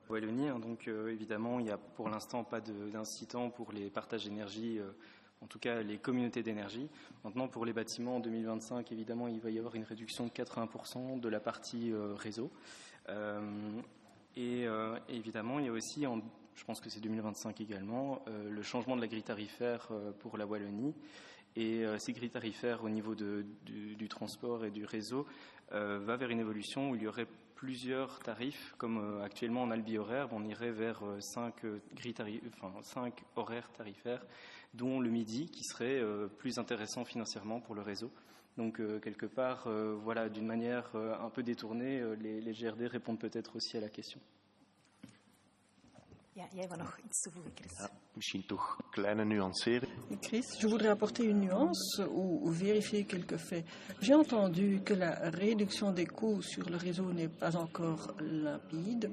Wallonie, donc évidemment, il n'y a pour l'instant pas d'incitant pour les partages d'énergie, en tout cas les communautés d'énergie. Maintenant, pour les bâtiments, en 2025, évidemment, il va y avoir une réduction de 80% de la partie réseau. Et évidemment, il y a aussi, je pense que c'est 2025 également, le changement de la grille tarifaire pour la Wallonie. Et ces grilles tarifaires au niveau du transport et du réseau va vers une évolution où il y aurait plusieurs tarifs, comme actuellement on a le bi-horaire, on irait vers 5 horaires tarifaires, dont le midi, qui serait plus intéressant financièrement pour le réseau. Donc, quelque part, voilà, d'une manière un peu détournée, les GRD répondent peut-être aussi à la question. Ja, jij wil nog iets toevoegen, Chris. Ja, misschien toch kleine nuancering. Chris, je voudrais apporter une nuance ou vérifier quelques faits. J'ai entendu que la réduction des coûts sur le réseau n'est pas encore limpide.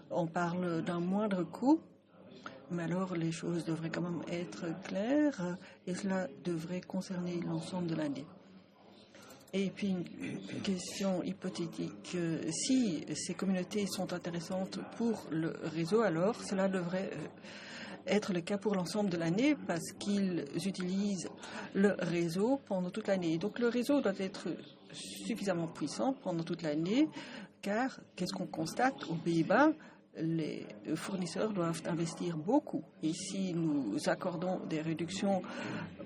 On parle d'un moindre coût. Mais alors, les choses devraient quand même être claires et cela devrait concerner l'ensemble de l'année. Et puis, une question hypothétique. Si ces communautés sont intéressantes pour le réseau, alors cela devrait être le cas pour l'ensemble de l'année parce qu'ils utilisent le réseau pendant toute l'année. Donc, le réseau doit être suffisamment puissant pendant toute l'année car, qu'est-ce qu'on constate aux Pays-Bas ? Les fournisseurs doivent investir beaucoup. Et si nous accordons des réductions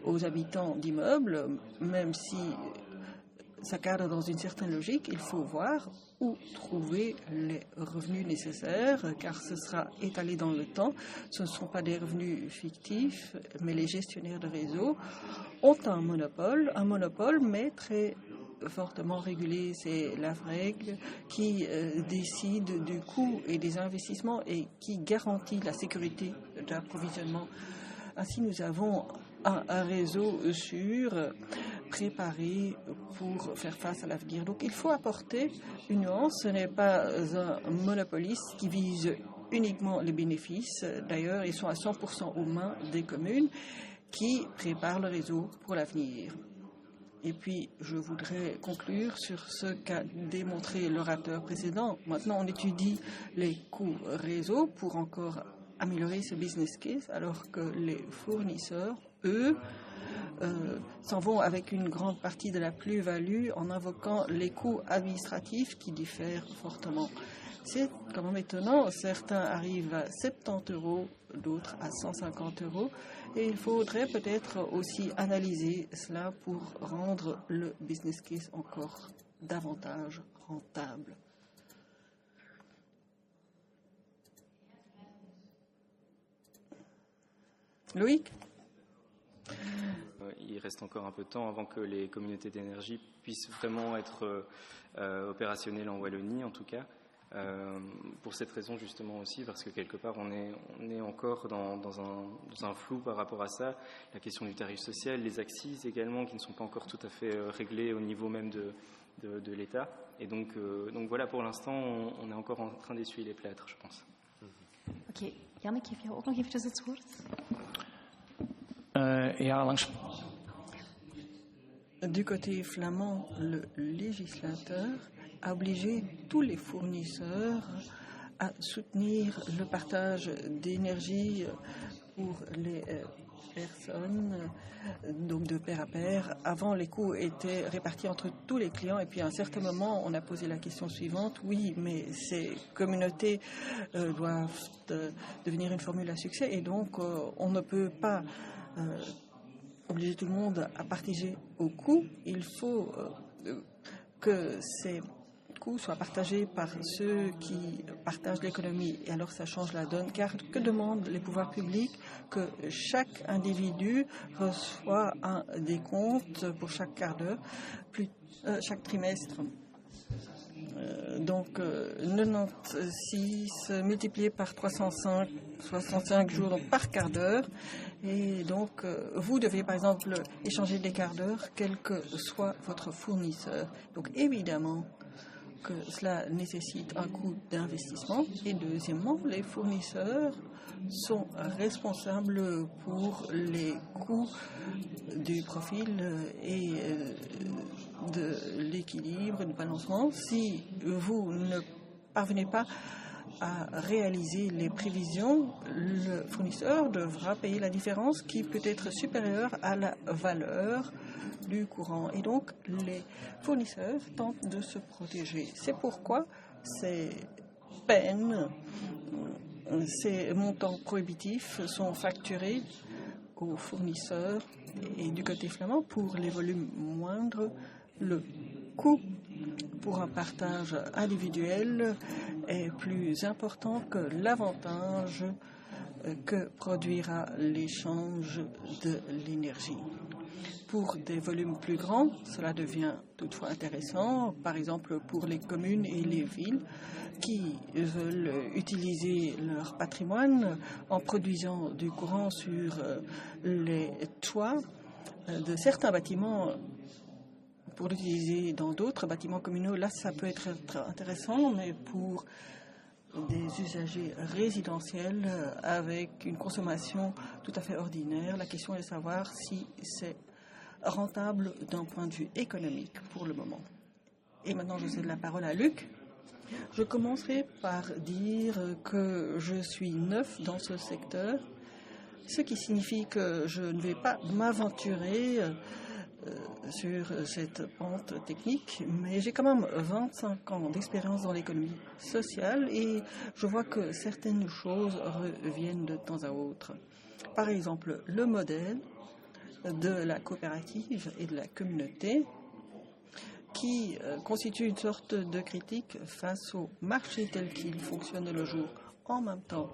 aux habitants d'immeubles, même si ça cadre dans une certaine logique, il faut voir où trouver les revenus nécessaires, car ce sera étalé dans le temps. Ce ne sont pas des revenus fictifs, mais les gestionnaires de réseau ont un monopole, mais très fortement régulé. C'est l'AFREG qui décide du coût et des investissements et qui garantit la sécurité d'approvisionnement. Ainsi, nous avons un réseau sûr, préparé pour faire face à l'avenir. Donc, il faut apporter une nuance. Ce n'est pas un monopoliste qui vise uniquement les bénéfices. D'ailleurs, ils sont à 100% aux mains des communes qui préparent le réseau pour l'avenir. Et puis, je voudrais conclure sur ce qu'a démontré l'orateur précédent. Maintenant, on étudie les coûts réseau pour encore améliorer ce business case, alors que les fournisseurs, eux, s'en vont avec une grande partie de la plus-value en invoquant les coûts administratifs qui diffèrent fortement. C'est quand même étonnant. Certains arrivent à 70 €, d'autres à 150 €. Et il faudrait peut-être aussi analyser cela pour rendre le business case encore davantage rentable. Loïc ? Il reste encore un peu de temps avant que les communautés d'énergie puissent vraiment être opérationnelles en Wallonie, en tout cas. Pour cette raison justement aussi, parce que quelque part on est encore dans un flou par rapport à ça. La question du tarif social, les axes également qui ne sont pas encore tout à fait réglés au niveau même de l'État. Et donc voilà, pour l'instant on est encore en train d'essuyer les plâtres, je pense. Oké, Jannik, geef jou ook nog eventjes het woord. Ja, langs. Du côté flamand, le législateur a obligé tous les fournisseurs à soutenir le partage d'énergie pour les personnes, donc de pair à pair. Avant, les coûts étaient répartis entre tous les clients et puis à un certain moment, on a posé la question suivante. Oui, mais ces communautés doivent devenir une formule à succès et donc on ne peut pas obliger tout le monde à partager au coût. Il faut que ces coût soit partagé par ceux qui partagent l'économie. Et alors ça change la donne, car que demandent les pouvoirs publics? Que chaque individu reçoit un décompte pour chaque quart d'heure, chaque trimestre. Donc 96 multiplié par 305, 65 jours, donc par quart d'heure. Et donc vous devez par exemple échanger des quarts d'heure, quel que soit votre fournisseur. Donc évidemment que cela nécessite un coût d'investissement. Et deuxièmement, les fournisseurs sont responsables pour les coûts du profil et de l'équilibre, du balancement. Si vous ne parvenez pas à réaliser les prévisions, le fournisseur devra payer la différence qui peut être supérieure à la valeur du courant. Et donc, les fournisseurs tentent de se protéger. C'est pourquoi ces peines, ces montants prohibitifs sont facturés aux fournisseurs. Et du côté flamand, pour les volumes moindres, le coût pour un partage individuel est plus important que l'avantage que produira l'échange de l'énergie. Pour des volumes plus grands, cela devient toutefois intéressant, par exemple pour les communes et les villes qui veulent utiliser leur patrimoine en produisant du courant sur les toits de certains bâtiments pour l'utiliser dans d'autres bâtiments communaux. Là, ça peut être intéressant, mais pour des usagers résidentiels avec une consommation tout à fait ordinaire, la question est de savoir si c'est rentable d'un point de vue économique pour le moment. Et maintenant, je cède la parole à Luc. Je commencerai par dire que je suis neuf dans ce secteur, ce qui signifie que je ne vais pas m'aventurer sur cette pente technique, mais j'ai quand même 25 ans d'expérience dans l'économie sociale et je vois que certaines choses reviennent de temps à autre. Par exemple, le modèle de la coopérative et de la communauté qui constitue une sorte de critique face au marché tel qu'il fonctionne de nos jours. En même temps,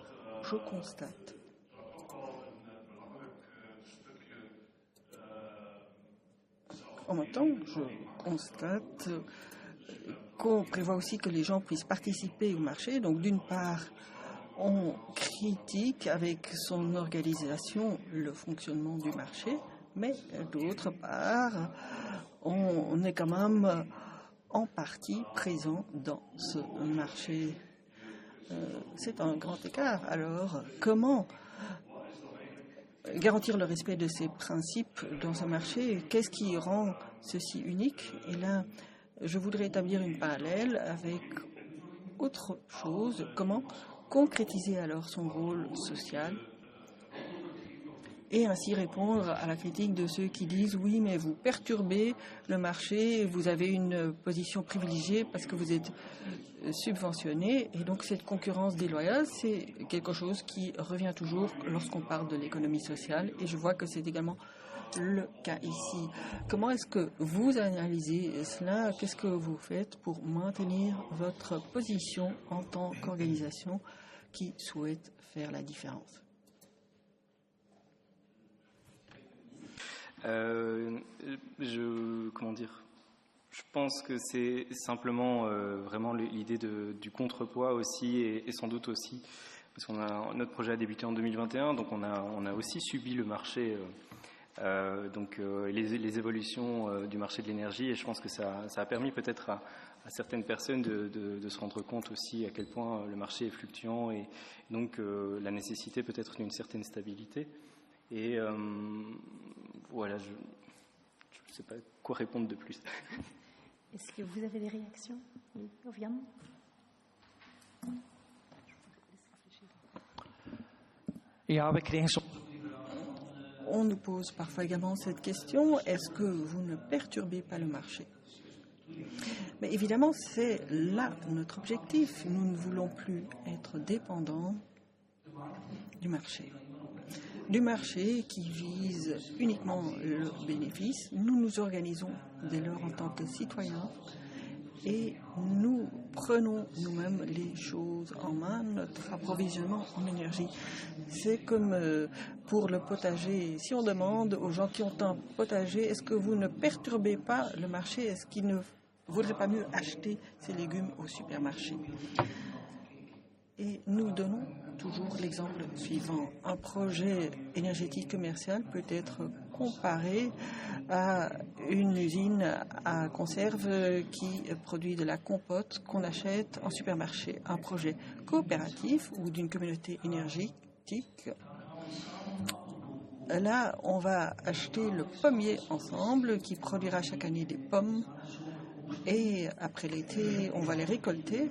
je constate qu'on prévoit aussi que les gens puissent participer au marché. Donc, d'une part, on critique avec son organisation le fonctionnement du marché, mais d'autre part, on est quand même en partie présent dans ce marché. C'est un grand écart. Alors, comment garantir le respect de ces principes dans un marché? Qu'est-ce qui rend ceci unique? Et là, je voudrais établir une parallèle avec autre chose. Comment concrétiser alors son rôle social et ainsi répondre à la critique de ceux qui disent « oui, mais vous perturbez le marché, vous avez une position privilégiée parce que vous êtes subventionné ». Et donc cette concurrence déloyale, c'est quelque chose qui revient toujours lorsqu'on parle de l'économie sociale. Et je vois que c'est également le cas ici. Comment est-ce que vous analysez cela? Qu'est-ce que vous faites pour maintenir votre position en tant qu'organisation qui souhaite faire la différence? Je pense que c'est simplement vraiment l'idée du contrepoids aussi et sans doute aussi parce notre projet a débuté en 2021, donc on a aussi subi le marché, les évolutions du marché de l'énergie, et je pense que ça a permis peut-être à certaines personnes de se rendre compte aussi à quel point le marché est fluctuant et donc la nécessité peut-être d'une certaine stabilité. Et voilà, je ne sais pas quoi répondre de plus. Est-ce que vous avez des réactions? Oui, Oviane. On nous pose parfois également cette question, est-ce que vous ne perturbez pas le marché? Mais évidemment, c'est là notre objectif. Nous ne voulons plus être dépendants du marché. Du marché qui vise uniquement le bénéfice. Nous nous organisons dès lors en tant que citoyens et nous prenons nous-mêmes les choses en main, notre approvisionnement en énergie. C'est comme pour le potager. Si on demande aux gens qui ont un potager, est-ce que vous ne perturbez pas le marché? Est-ce qu'ils ne voudraient pas mieux acheter ces légumes au supermarché? Et nous donnons toujours l'exemple suivant. Un projet énergétique commercial peut être comparé à une usine à conserve qui produit de la compote qu'on achète en supermarché. Un projet coopératif ou d'une communauté énergétique, là, on va acheter le pommier ensemble qui produira chaque année des pommes et après l'été, on va les récolter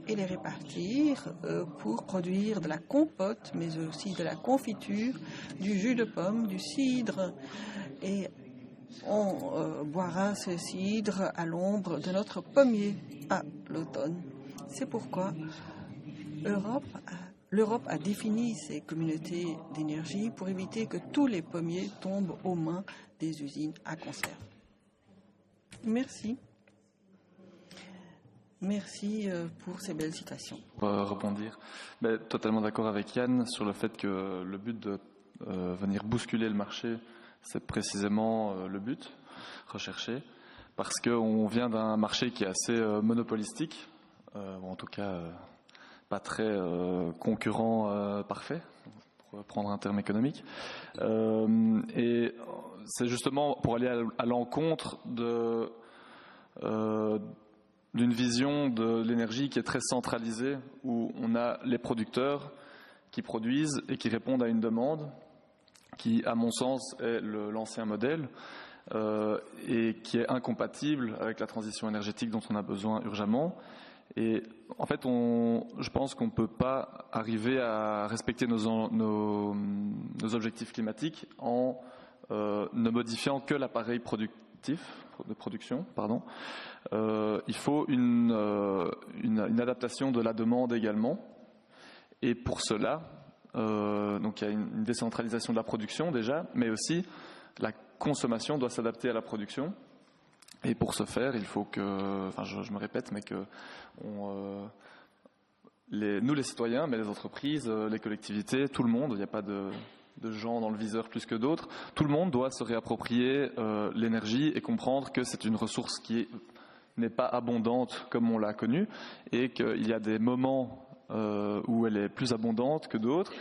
et les répartir pour produire de la compote, mais aussi de la confiture, du jus de pomme, du cidre. Et on boira ce cidre à l'ombre de notre pommier à l'automne. C'est pourquoi l'Europe a défini ces communautés d'énergie pour éviter que tous les pommiers tombent aux mains des usines à conserve. Merci. Merci pour ces belles citations. Pour rebondir, totalement d'accord avec Yann sur le fait que le but de venir bousculer le marché, c'est précisément le but recherché, parce qu'on vient d'un marché qui est assez monopolistique, ou en tout cas pas très concurrent parfait, pour prendre un terme économique. Et c'est justement pour aller à l'encontre d'une vision de l'énergie qui est très centralisée, où on a les producteurs qui produisent et qui répondent à une demande, qui, à mon sens, est l'ancien modèle et qui est incompatible avec la transition énergétique dont on a besoin urgemment. Et en fait, je pense qu'on ne peut pas arriver à respecter nos objectifs climatiques en ne modifiant que l'appareil de production. Il faut une adaptation de la demande également. Et pour cela, donc il y a une décentralisation de la production déjà, mais aussi la consommation doit s'adapter à la production. Et pour ce faire, il faut que, je me répète, mais que nous les citoyens, mais les entreprises, les collectivités, tout le monde, il n'y a pas de gens dans le viseur plus que d'autres, tout le monde doit se réapproprier l'énergie et comprendre que c'est une ressource qui n'est pas abondante comme on l'a connue et qu'il y a des moments où elle est plus abondante que d'autres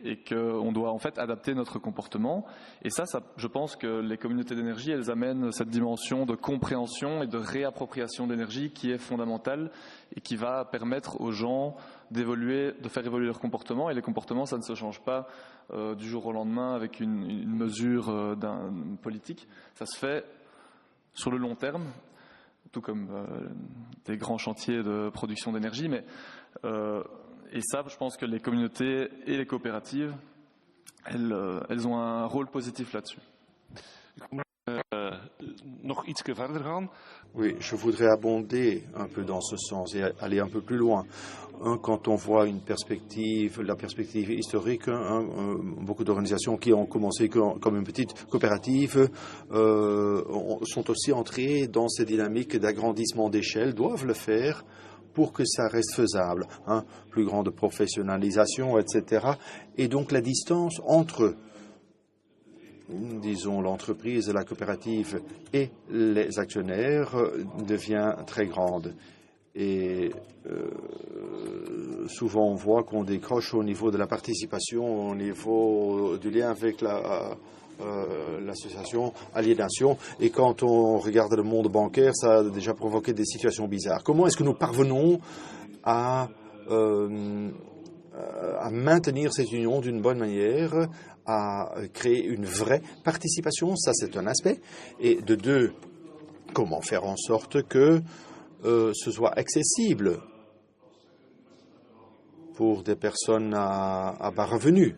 et qu'on doit en fait adapter notre comportement. Et ça, je pense que les communautés d'énergie, elles amènent cette dimension de compréhension et de réappropriation d'énergie qui est fondamentale et qui va permettre aux gens d'évoluer, de faire évoluer leur comportement. Et les comportements, ça ne se change pas du jour au lendemain avec une mesure politique. Ça se fait sur le long terme, tout comme des grands chantiers de production d'énergie, et ça, je pense que les communautés et les coopératives, elles ont un rôle positif là-dessus. Nog ietsje verder gaan. Oui, je voudrais abonder un peu dans ce sens et aller un peu plus loin. Quand on voit la perspective historique, beaucoup d'organisations qui ont commencé comme une petite coopérative sont aussi entrées dans ces dynamiques d'agrandissement d'échelle, doivent le faire pour que ça reste faisable, plus grande professionnalisation, etc. Et donc la distance entre, disons, l'entreprise, la coopérative et les actionnaires devient très grande. Et souvent on voit qu'on décroche au niveau de la participation, au niveau du lien avec l'association, aliénation, et quand on regarde le monde bancaire, ça a déjà provoqué des situations bizarres. Comment est-ce que nous parvenons à maintenir cette union d'une bonne manière, à créer une vraie participation? Ça, c'est un aspect. Et de deux, comment faire en sorte que ce soit accessible pour des personnes à bas revenus,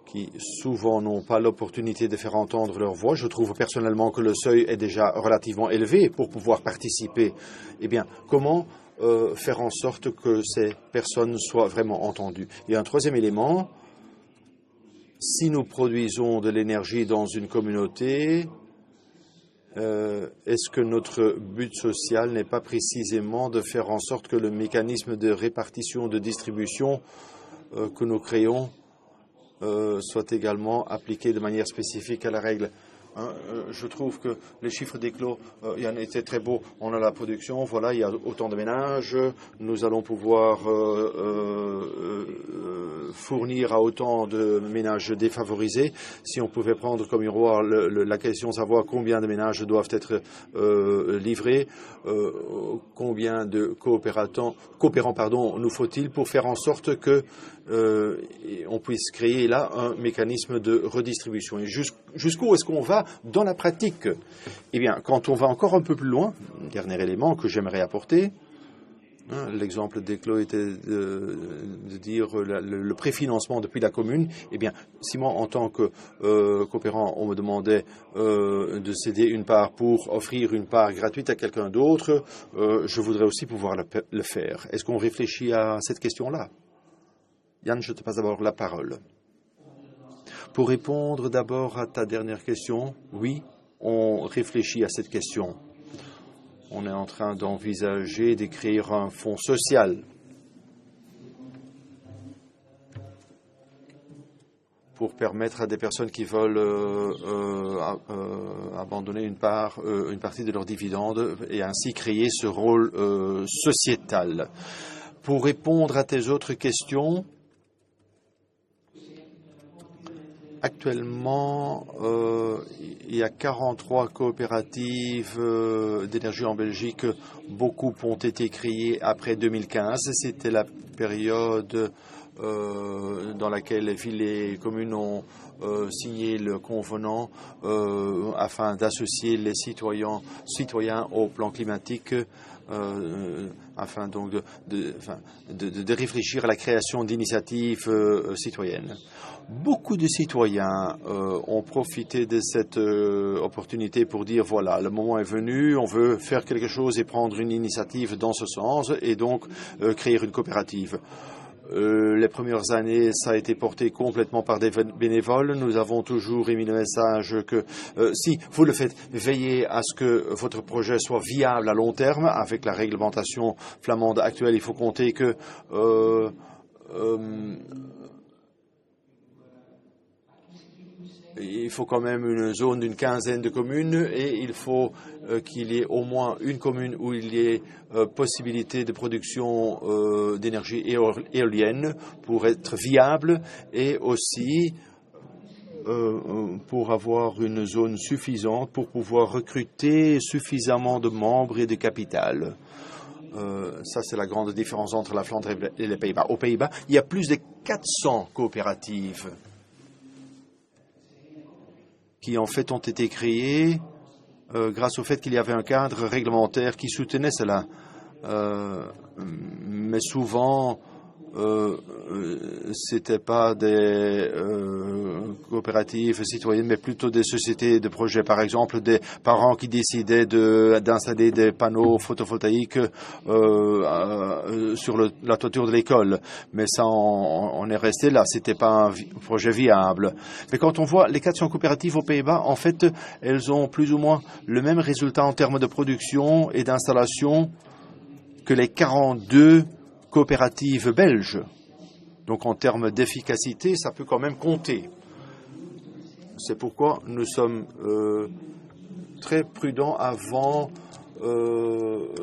qui souvent n'ont pas l'opportunité de faire entendre leur voix. Je trouve personnellement que le seuil est déjà relativement élevé pour pouvoir participer. Eh bien, comment faire en sorte que ces personnes soient vraiment entendues? Et un troisième élément, si nous produisons de l'énergie dans une communauté, est-ce que notre but social n'est pas précisément de faire en sorte que le mécanisme de répartition, de distribution que nous créons soit également appliqué de manière spécifique à la règle? Je trouve que les chiffres d'éclos, il y en était très beau. On a la production, voilà, il y a autant de ménages. Nous allons pouvoir fournir à autant de ménages défavorisés. Si on pouvait prendre comme miroir la question de savoir combien de ménages doivent être livrés, combien de coopérants nous faut-il pour faire en sorte que on puisse créer là un mécanisme de redistribution. Et jusqu'où est-ce qu'on va dans la pratique? Eh bien, quand on va encore un peu plus loin, dernier élément que j'aimerais apporter, l'exemple d'Eclos était de dire le préfinancement depuis la commune. Eh bien, si moi, en tant que coopérant, on me demandait de céder une part pour offrir une part gratuite à quelqu'un d'autre, je voudrais aussi pouvoir le faire. Est-ce qu'on réfléchit à cette question-là? Yann, je te passe d'abord la parole. Pour répondre d'abord à ta dernière question, oui, on réfléchit à cette question. On est en train d'envisager de créer un fonds social pour permettre à des personnes qui veulent abandonner une partie de leurs dividendes et ainsi créer ce rôle sociétal. Pour répondre à tes autres questions, actuellement, il y a 43 coopératives d'énergie en Belgique. Beaucoup ont été créées après 2015. C'était la période dans laquelle les villes et communes ont signé le convenant afin d'associer les citoyens au plan climatique, afin donc de réfléchir à la création d'initiatives citoyennes. Beaucoup de citoyens ont profité de cette opportunité pour dire voilà, le moment est venu, on veut faire quelque chose et prendre une initiative dans ce sens et donc créer une coopérative. Les premières années, ça a été porté complètement par des bénévoles. Nous avons toujours émis le message que si vous le faites, veillez à ce que votre projet soit viable à long terme. Avec la réglementation flamande actuelle, il faut compter que il faut quand même une zone d'une quinzaine de communes et il faut qu'il y ait au moins une commune où il y ait possibilité de production d'énergie éolienne pour être viable et aussi pour avoir une zone suffisante pour pouvoir recruter suffisamment de membres et de capital. Ça, c'est la grande différence entre la Flandre et les Pays-Bas. Aux Pays-Bas, il y a plus de 400 coopératives qui en fait ont été créées grâce au fait qu'il y avait un cadre réglementaire qui soutenait cela. Mais souvent, c'était pas des coopératives citoyennes, mais plutôt des sociétés de projets. Par exemple, des parents qui décidaient d'installer des panneaux photovoltaïques sur la toiture de l'école. Mais ça, on est resté là. C'était pas un projet viable. Mais quand on voit les 400 coopératives aux Pays-Bas, en fait, elles ont plus ou moins le même résultat en termes de production et d'installation que les 42 coopératives belges. Donc en termes d'efficacité, ça peut quand même compter. C'est pourquoi nous sommes très prudents avant de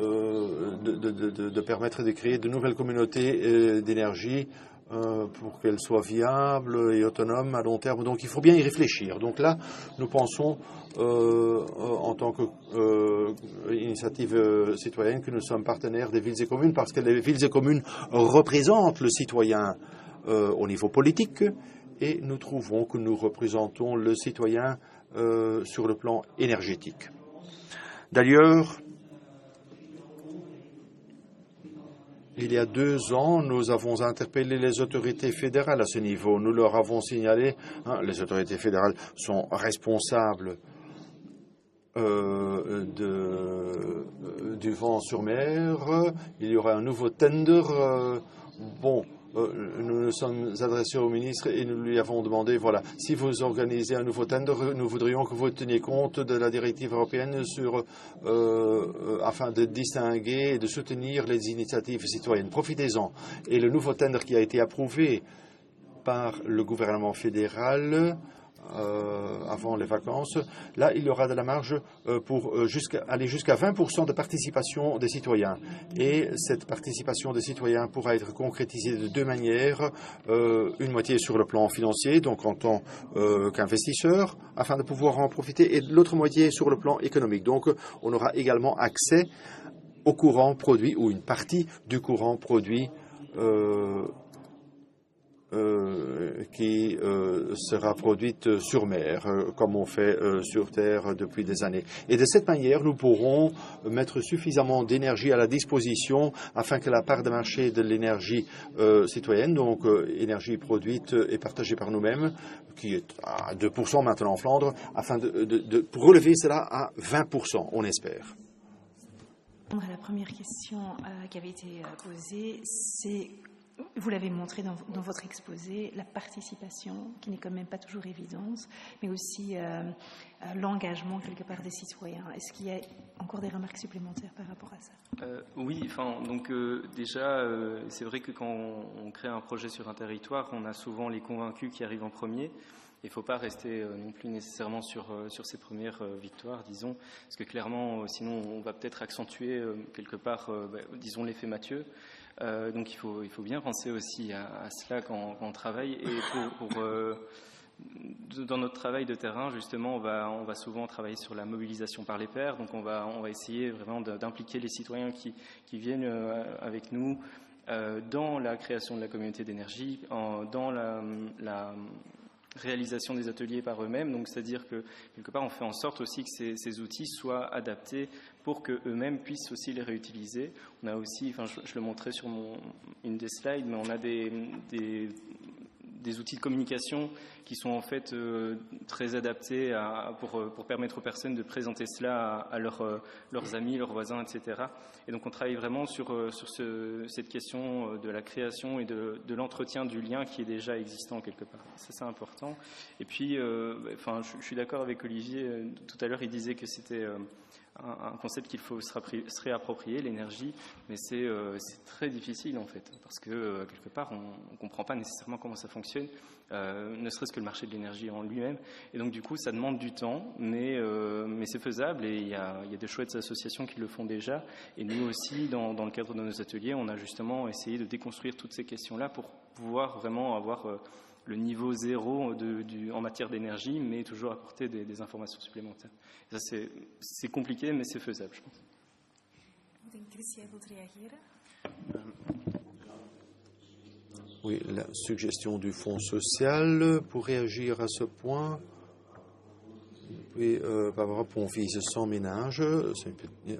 permettre de créer de nouvelles communautés d'énergie pour qu'elles soient viables et autonomes à long terme. Donc il faut bien y réfléchir. Donc là, nous pensons en tant qu'initiative citoyenne que nous sommes partenaires des villes et communes parce que les villes et communes représentent le citoyen au niveau politique et nous trouvons que nous représentons le citoyen sur le plan énergétique. D'ailleurs, il y a 2 ans, nous avons interpellé les autorités fédérales à ce niveau. Nous leur avons signalé, les autorités fédérales sont responsables du vent sur mer. Il y aura un nouveau tender. nous nous sommes adressés au ministre et nous lui avons demandé, voilà, si vous organisez un nouveau tender, nous voudrions que vous teniez compte de la directive européenne afin de distinguer et de soutenir les initiatives citoyennes. Profitez-en. Et le nouveau tender qui a été approuvé par le gouvernement fédéral avant les vacances, là, il y aura de la marge pour aller jusqu'à 20% de participation des citoyens. Et cette participation des citoyens pourra être concrétisée de deux manières. Une moitié sur le plan financier, donc en tant qu'investisseur, afin de pouvoir en profiter, et l'autre moitié sur le plan économique. Donc, on aura également accès au courant produit, ou une partie du courant produit qui sera produite sur mer, comme on fait sur terre depuis des années. Et de cette manière, nous pourrons mettre suffisamment d'énergie à la disposition afin que la part de marché de l'énergie citoyenne, donc énergie produite et partagée par nous-mêmes, qui est à 2% maintenant en Flandre, afin pour relever cela à 20%, on espère. La première question qui avait été posée, c'est... Vous l'avez montré dans votre exposé, la participation, qui n'est quand même pas toujours évidente, mais aussi l'engagement quelque part des citoyens. Est-ce qu'il y a encore des remarques supplémentaires par rapport à ça? Oui, donc déjà, c'est vrai que quand on crée un projet sur un territoire, on a souvent les convaincus qui arrivent en premier. Il ne faut pas rester non plus nécessairement sur ces premières victoires, disons, parce que clairement, sinon, on va peut-être accentuer quelque part, disons, l'effet Mathieu. Donc il faut bien penser aussi à cela quand on travaille. Et dans notre travail de terrain, justement, on va souvent travailler sur la mobilisation par les pairs. Donc on va essayer vraiment d'impliquer les citoyens qui viennent avec nous dans la création de la communauté d'énergie, dans la réalisation des ateliers par eux-mêmes. Donc c'est-à-dire que quelque part on fait en sorte aussi que ces outils soient adaptés pour qu'eux-mêmes puissent aussi les réutiliser. On a aussi, je le montrais sur une des slides, mais on a des outils de communication qui sont en fait très adaptés pour permettre aux personnes de présenter cela à leurs amis, leurs voisins, etc. Et donc on travaille vraiment sur cette question de la création et de l'entretien du lien qui est déjà existant quelque part. Ça, c'est important. Et puis, je suis d'accord avec Olivier. Tout à l'heure, il disait que c'était un concept qu'il faut se réapproprier, l'énergie, mais c'est très difficile en fait, parce que quelque part on ne comprend pas nécessairement comment ça fonctionne, ne serait-ce que le marché de l'énergie en lui-même, et donc du coup ça demande du temps, mais c'est faisable, et il y a des chouettes associations qui le font déjà, et nous aussi dans le cadre de nos ateliers, on a justement essayé de déconstruire toutes ces questions-là pour pouvoir vraiment avoir le niveau zéro en matière d'énergie, mais toujours apporter des informations supplémentaires. Et ça, c'est compliqué, mais c'est faisable, je pense. Oui, la suggestion du Fonds social pour réagir à ce point. Oui, Barbara Ponvise, 100 ménages, c'est une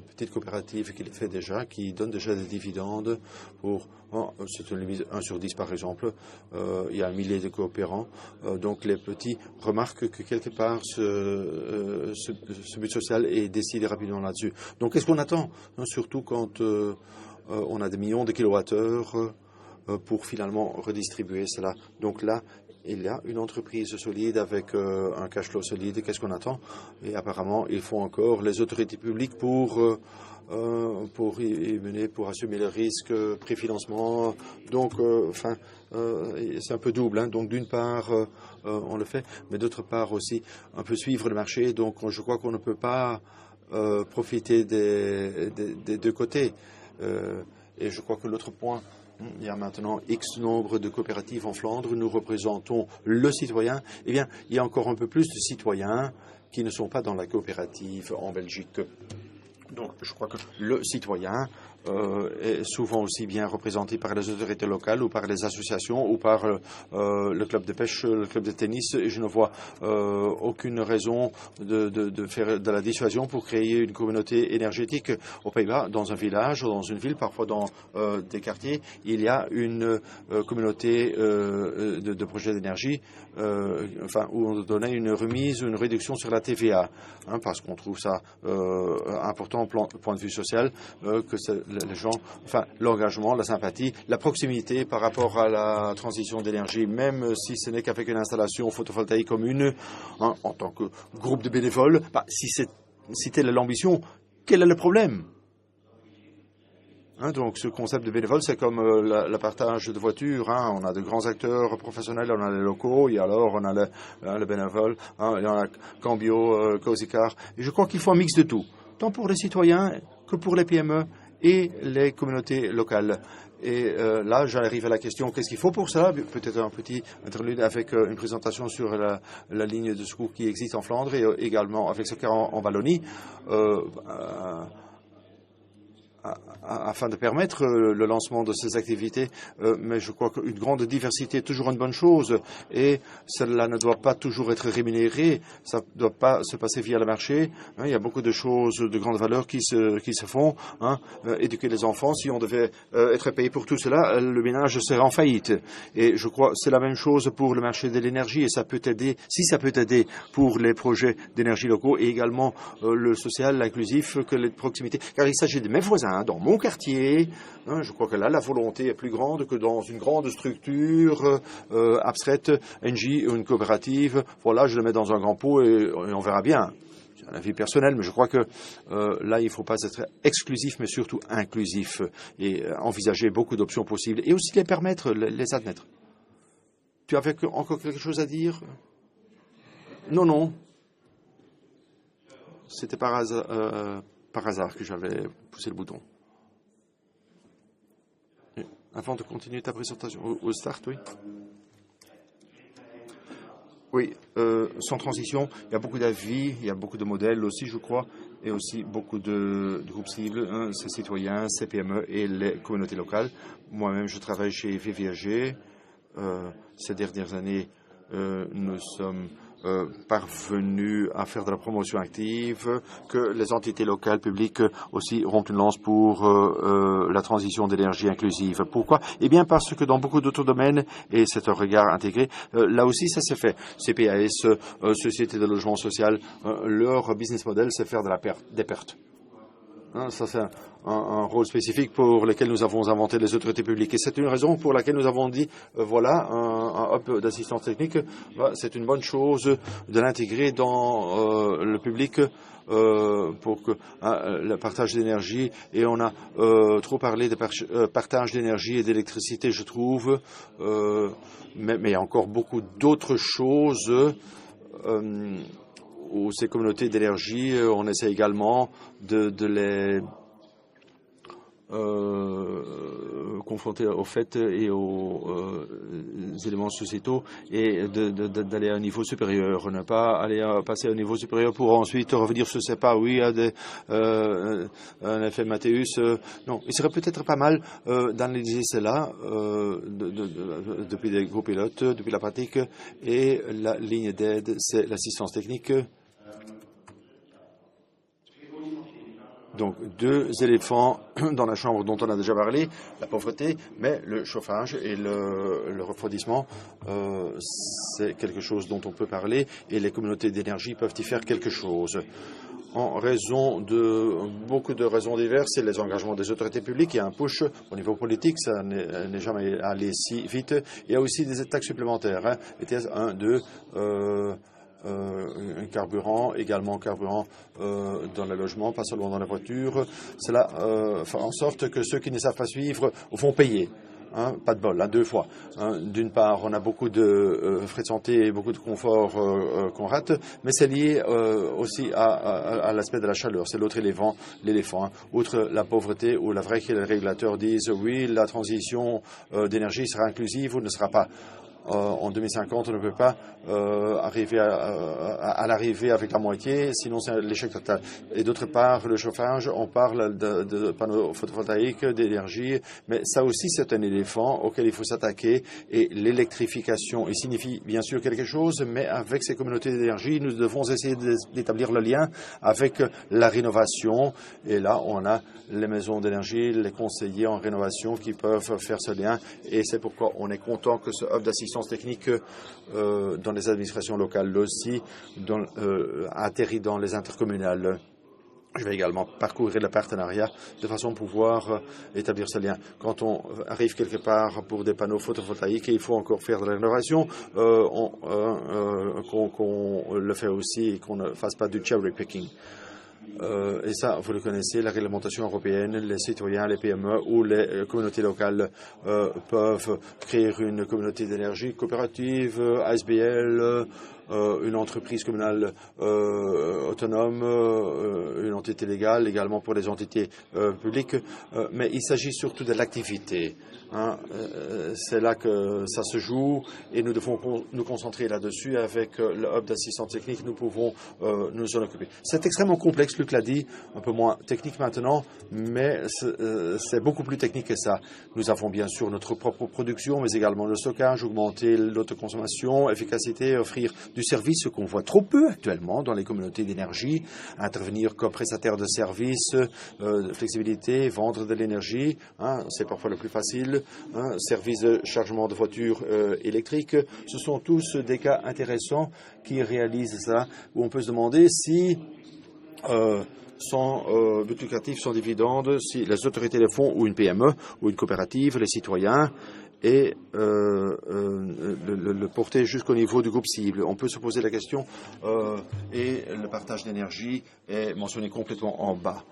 petite coopérative qui le fait déjà, qui donne déjà des dividendes pour, c'est une limite 1 sur 10 par exemple, il y a 1 millier de coopérants, donc les petits remarquent que quelque part ce but social est décidé rapidement là-dessus. Donc qu'est-ce qu'on attend, surtout quand on a des millions de kilowattheures pour finalement redistribuer cela. Donc là, il y a une entreprise solide avec un cash flow solide. Qu'est-ce qu'on attend? Et apparemment, il faut encore les autorités publiques pour y mener, pour assumer le risque, préfinancement. Donc, c'est un peu double. Hein. Donc, d'une part, on le fait, mais d'autre part aussi, un peu suivre le marché. Donc, je crois qu'on ne peut pas profiter des deux côtés. Et je crois que l'autre point, il y a maintenant X nombre de coopératives en Flandre, nous représentons le citoyen. Eh bien, il y a encore un peu plus de citoyens qui ne sont pas dans la coopérative en Belgique. Donc, je crois que le citoyen est souvent aussi bien représenté par les autorités locales ou par les associations ou par le club de pêche, le club de tennis. Et je ne vois aucune raison de faire de la dissuasion pour créer une communauté énergétique aux Pays-Bas, dans un village ou dans une ville, parfois dans des quartiers. Il y a une communauté de projets d'énergie où on donnait une remise ou une réduction sur la TVA, parce qu'on trouve ça important point de vue social, que les gens, enfin, l'engagement, la sympathie, la proximité par rapport à la transition d'énergie, même si ce n'est qu'avec une installation photovoltaïque commune, hein, en tant que groupe de bénévoles, si telle est l'ambition, quel est le problème? Hein, donc ce concept de bénévole, c'est comme le partage de voitures. Hein. On a de grands acteurs professionnels, on a les locaux, et alors on a le bénévole, hein, il y en a Cambio, Cozicar. Et je crois qu'il faut un mix de tout, tant pour les citoyens que pour les PME et les communautés locales. Et là, j'arrive à la question, qu'est-ce qu'il faut pour ça? Peut-être un petit interlude avec une présentation sur la ligne de secours qui existe en Flandre et également avec ce cas en Wallonie. Afin de permettre le lancement de ces activités, mais je crois qu'une grande diversité est toujours une bonne chose et cela ne doit pas toujours être rémunéré, ça ne doit pas se passer via le marché. Hein, il y a beaucoup de choses de grande valeur qui se font. Hein, éduquer les enfants, si on devait être payé pour tout cela, le ménage serait en faillite. Et je crois que c'est la même chose pour le marché de l'énergie et ça peut aider, si ça peut aider pour les projets d'énergie locaux et également le social, l'inclusif, que les proximités, car il s'agit de mes voisins. Dans mon quartier, hein, je crois que là, la volonté est plus grande que dans une grande structure abstraite, NG ou une coopérative. Voilà, je le mets dans un grand pot et on verra bien. C'est un avis personnel, mais je crois que là, il ne faut pas être exclusif, mais surtout inclusif et envisager beaucoup d'options possibles et aussi les permettre, les admettre. Tu avais encore quelque chose à dire? Non. C'était par hasard que j'avais poussé le bouton. Et avant de continuer ta présentation, au start, oui. Oui, sans transition, il y a beaucoup d'avis, il y a beaucoup de modèles aussi, je crois, et aussi beaucoup de groupes cibles, hein, ces citoyens, ces PME et les communautés locales. Moi-même, je travaille chez VVAG. Ces dernières années, nous sommes parvenus à faire de la promotion active, que les entités locales publiques aussi rompent une lance pour la transition d'énergie inclusive. Pourquoi? Eh bien parce que dans beaucoup d'autres domaines, et c'est un regard intégré, là aussi ça s'est fait. CPAS, Société de logement social, leur business model c'est faire des pertes. Hein, ça c'est un rôle spécifique pour lequel nous avons inventé les autorités publiques. Et c'est une raison pour laquelle nous avons dit, voilà, un hub d'assistance technique, c'est une bonne chose de l'intégrer dans le public pour que le partage d'énergie, et on a trop parlé de partage d'énergie et d'électricité, je trouve, mais il y a encore beaucoup d'autres choses. Où ces communautés d'énergie, on essaie également de les confronter aux faits et aux éléments sociétaux et d'aller à un niveau supérieur, ne pas aller passer à un niveau supérieur pour ensuite revenir sur ses pas, oui, à un effet Mathéus. Non, il serait peut-être pas mal d'analyser cela depuis des gros pilotes, depuis la pratique, et la ligne d'aide, c'est l'assistance technique. Donc, deux éléphants dans la chambre dont on a déjà parlé, la pauvreté, mais le chauffage et le refroidissement, c'est quelque chose dont on peut parler et les communautés d'énergie peuvent y faire quelque chose. En raison de beaucoup de raisons diverses et les engagements des autorités publiques, il y a un push au niveau politique, ça n'est jamais allé si vite. Il y a aussi des taxes supplémentaires, hein, ETS 1, 2, un carburant, également carburant dans le logement, pas seulement dans la voiture. Cela fait en sorte que ceux qui ne savent pas suivre vont payer. Hein, pas de bol, hein, deux fois. Hein, d'une part, on a beaucoup de frais de santé et beaucoup de confort qu'on rate, mais c'est lié aussi à l'aspect de la chaleur. C'est l'autre l'éléphant. Hein. Outre la pauvreté, où la vraie que les régulateurs disent oui, la transition d'énergie sera inclusive ou ne sera pas. En 2050, on ne peut pas arriver à l'arrivée avec la moitié, sinon c'est l'échec total. Et d'autre part, le chauffage, on parle de panneaux photovoltaïques, d'énergie, mais ça aussi c'est un éléphant auquel il faut s'attaquer. Et l'électrification, il signifie bien sûr quelque chose, mais avec ces communautés d'énergie, nous devons essayer d'établir le lien avec la rénovation. Et là, on a les maisons d'énergie, les conseillers en rénovation qui peuvent faire ce lien. Et c'est pourquoi on est content que ce hub d'assistance technique dans les administrations locales aussi atterrit dans les intercommunales. Je vais également parcourir le partenariat de façon à pouvoir établir ce lien. Quand on arrive quelque part pour des panneaux photovoltaïques et il faut encore faire de la rénovation, qu'on le fait aussi et qu'on ne fasse pas du cherry picking. Et ça, vous le connaissez, la réglementation européenne, les citoyens, les PME ou les communautés locales peuvent créer une communauté d'énergie coopérative, ASBL, une entreprise communale autonome, une entité légale, également pour les entités publiques, mais il s'agit surtout de l'activité. C'est là que ça se joue et nous devons nous concentrer là-dessus. Avec le hub d'assistance technique, nous pouvons nous en occuper. C'est extrêmement complexe, Luc l'a dit, un peu moins technique maintenant, mais c'est beaucoup plus technique que ça. Nous avons bien sûr notre propre production, mais également le stockage, augmenter l'autoconsommation, efficacité, offrir du service, ce qu'on voit trop peu actuellement dans les communautés d'énergie, intervenir comme prestataire de services, de flexibilité, vendre de l'énergie, c'est parfois le plus facile. Service de chargement de voitures électriques. Ce sont tous des cas intéressants qui réalisent ça, où on peut se demander si sans but lucratif, sans dividende, si les autorités le font, ou une PME, ou une coopérative, les citoyens, et le porter jusqu'au niveau du groupe cible. On peut se poser la question, et le partage d'énergie est mentionné complètement en bas.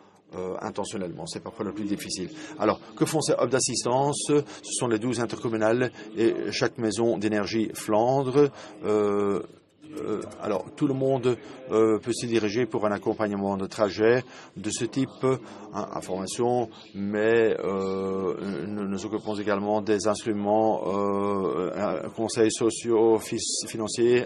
Intentionnellement, c'est parfois le plus difficile. Alors, que font ces hubs d'assistance? Ce sont les 12 intercommunales et chaque maison d'énergie Flandre. Alors, tout le monde peut s'y diriger pour un accompagnement de trajet de ce type, information, mais nous nous occupons également des instruments, conseils sociaux, financiers,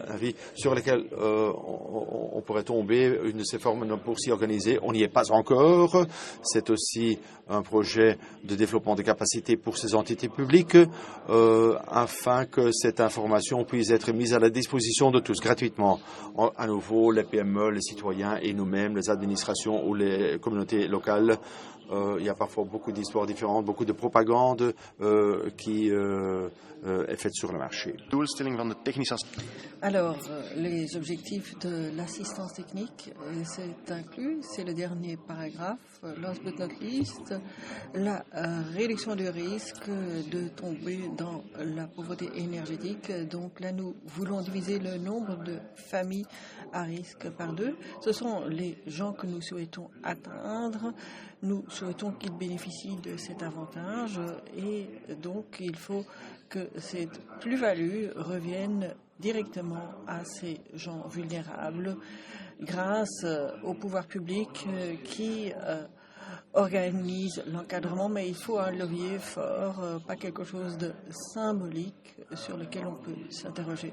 avis, sur lesquels on pourrait tomber une de ces formes pour s'y organiser. On n'y est pas encore. C'est aussi un projet de développement des capacités pour ces entités publiques afin que cette information puisse être mise à la disposition de tous gratuitement. À nouveau, les PME, les citoyens et nous-mêmes, les administrations ou les communautés locales. Il y a parfois beaucoup d'histoires différentes, beaucoup de propagande qui est faite sur le marché. Alors, les objectifs de l'assistance technique, c'est inclus, c'est le dernier paragraphe, last but not least, la réduction du risque de tomber dans la pauvreté énergétique. Donc là, nous voulons diviser le nombre de familles à risque par 2. Ce sont les gens que nous souhaitons atteindre. Nous souhaitons qu'ils bénéficient de cet avantage et donc il faut que cette plus-value revienne directement à ces gens vulnérables grâce au pouvoir public qui organise l'encadrement, mais il faut un levier fort, pas quelque chose de symbolique sur lequel on peut s'interroger.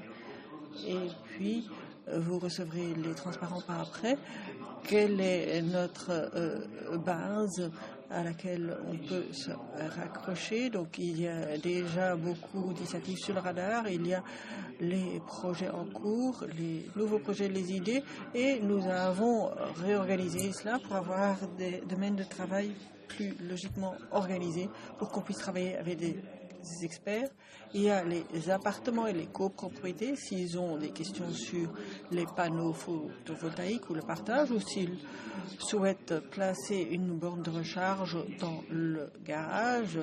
Et puis, vous recevrez les transparents par après. Quelle est notre base à laquelle on peut se raccrocher? Donc, il y a déjà beaucoup d'initiatives sur le radar. Il y a les projets en cours, les nouveaux projets, les idées. Et nous avons réorganisé cela pour avoir des domaines de travail plus logiquement organisés pour qu'on puisse travailler avec des experts. Il y a les appartements et les copropriétés, s'ils ont des questions sur les panneaux photovoltaïques ou le partage, ou s'ils souhaitent placer une borne de recharge dans le garage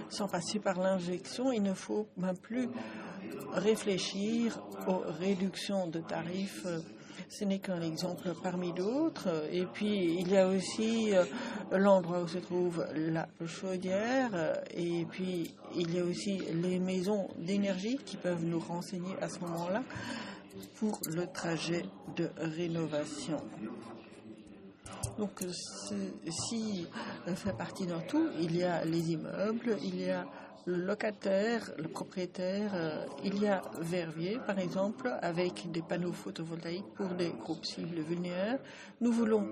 sans passer par l'injection. Il ne faut même plus réfléchir aux réductions de tarifs. Ce n'est qu'un exemple parmi d'autres. Et puis, il y a aussi l'endroit où se trouve la chaudière. Et puis, il y a aussi les maisons d'énergie qui peuvent nous renseigner à ce moment-là pour le trajet de rénovation. Donc, si fait partie d'un tout, il y a les immeubles, il y a le locataire, le propriétaire, il y a Verviers, par exemple, avec des panneaux photovoltaïques pour des groupes cibles vulnérables. Nous voulons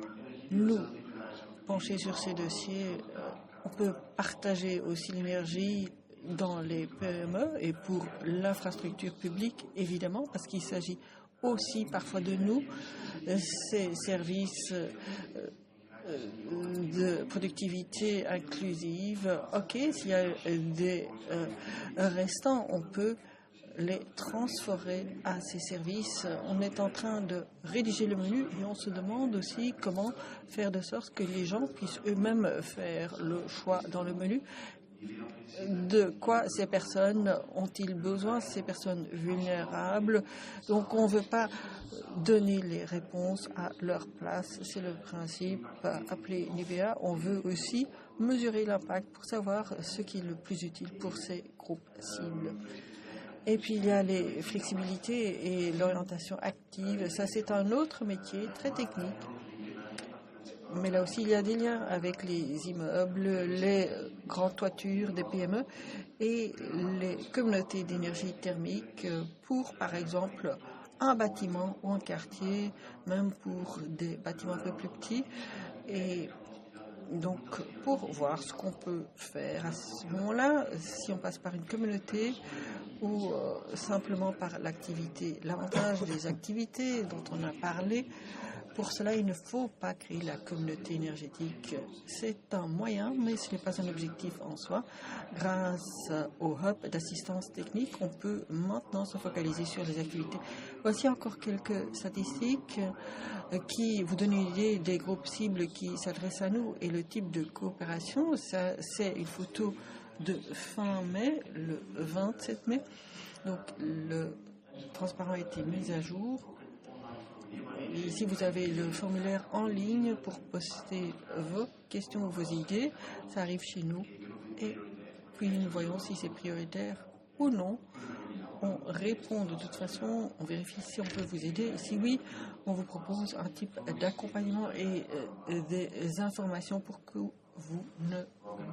nous pencher sur ces dossiers. On peut partager aussi l'énergie dans les PME et pour l'infrastructure publique, évidemment, parce qu'il s'agit aussi parfois de nous, ces services de productivité inclusive. Ok, s'il y a des restants, on peut les transférer à ces services. On est en train de rédiger le menu et on se demande aussi comment faire de sorte que les gens puissent eux-mêmes faire le choix dans le menu. De quoi ces personnes ont-ils besoin, ces personnes vulnérables? Donc on ne veut pas donner les réponses à leur place. C'est le principe appelé NIVEA. On veut aussi mesurer l'impact pour savoir ce qui est le plus utile pour ces groupes cibles. Et puis il y a les flexibilités et l'orientation active. Ça, c'est un autre métier très technique. Mais là aussi, il y a des liens avec les immeubles, les grandes toitures des PME et les communautés d'énergie thermique pour, par exemple, un bâtiment ou un quartier, même pour des bâtiments un peu plus petits. Et donc, pour voir ce qu'on peut faire à ce moment-là, si on passe par une communauté ou simplement par l'activité, l'avantage des activités dont on a parlé, pour cela, il ne faut pas créer la communauté énergétique. C'est un moyen, mais ce n'est pas un objectif en soi. Grâce au hub d'assistance technique, on peut maintenant se focaliser sur les activités. Voici encore quelques statistiques qui vous donnent une idée des groupes cibles qui s'adressent à nous et le type de coopération. C'est une photo de fin mai, le 27 mai. Donc, le transparent a été mis à jour. Et ici, vous avez le formulaire en ligne pour poster vos questions ou vos idées. Ça arrive chez nous. Et puis, nous voyons si c'est prioritaire ou non. On répond de toute façon, on vérifie si on peut vous aider. Si oui, on vous propose un type d'accompagnement et des informations pour que vous ne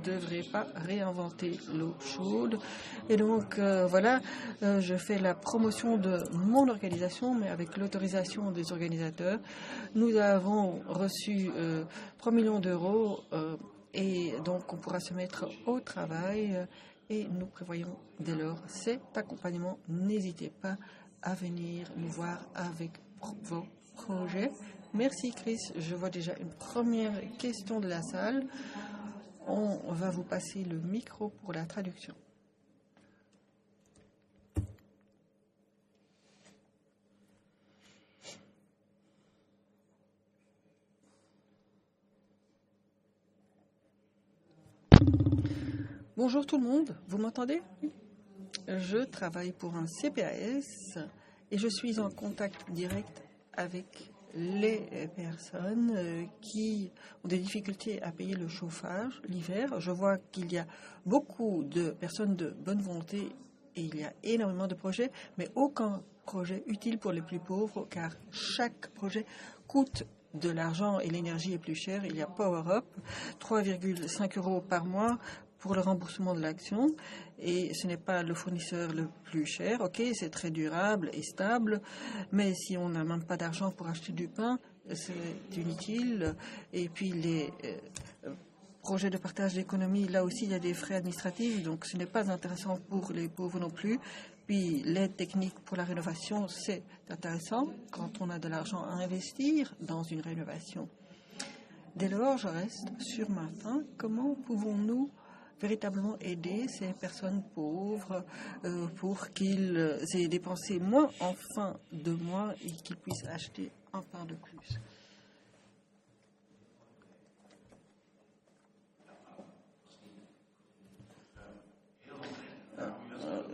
devrez pas réinventer l'eau chaude. Et donc, voilà, je fais la promotion de mon organisation, mais avec l'autorisation des organisateurs. Nous avons reçu 3 millions d'euros et donc on pourra se mettre au travail et nous prévoyons dès lors cet accompagnement. N'hésitez pas à venir nous voir avec vos projets. Merci Chris, je vois déjà une première question de la salle. On va vous passer le micro pour la traduction. Bonjour tout le monde, vous m'entendez? Je travaille pour un CPAS et je suis en contact direct avec les personnes qui ont des difficultés à payer le chauffage l'hiver. Je vois qu'il y a beaucoup de personnes de bonne volonté et il y a énormément de projets, mais aucun projet utile pour les plus pauvres car chaque projet coûte de l'argent et l'énergie est plus chère. Il y a PowerUp, 3,5 € par mois pour le remboursement de l'action et ce n'est pas le fournisseur le plus cher. Ok, c'est très durable et stable, mais si on n'a même pas d'argent pour acheter du pain, c'est inutile. Et puis les projets de partage d'économie, là aussi il y a des frais administratifs, donc ce n'est pas intéressant pour les pauvres non plus. Puis l'aide technique pour la rénovation, c'est intéressant quand on a de l'argent à investir dans une rénovation. Dès lors, je reste sur ma faim. Comment pouvons-nous véritablement aider ces personnes pauvres pour qu'ils aient dépensé moins en fin de mois et qu'ils puissent acheter un pain de plus?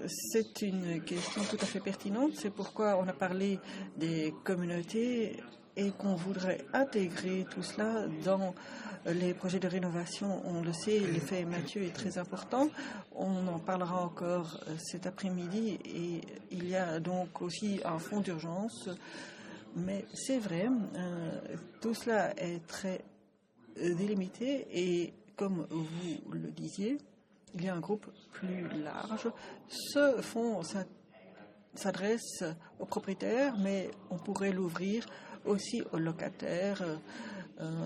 C'est une question tout à fait pertinente. C'est pourquoi on a parlé des communautés et qu'on voudrait intégrer tout cela dans les projets de rénovation. On le sait, l'effet Mathieu est très important. On en parlera encore cet après-midi et il y a donc aussi un fonds d'urgence. Mais c'est vrai, tout cela est très délimité et comme vous le disiez, il y a un groupe plus large. Ce fonds s'adresse aux propriétaires, mais on pourrait l'ouvrir aussi aux locataires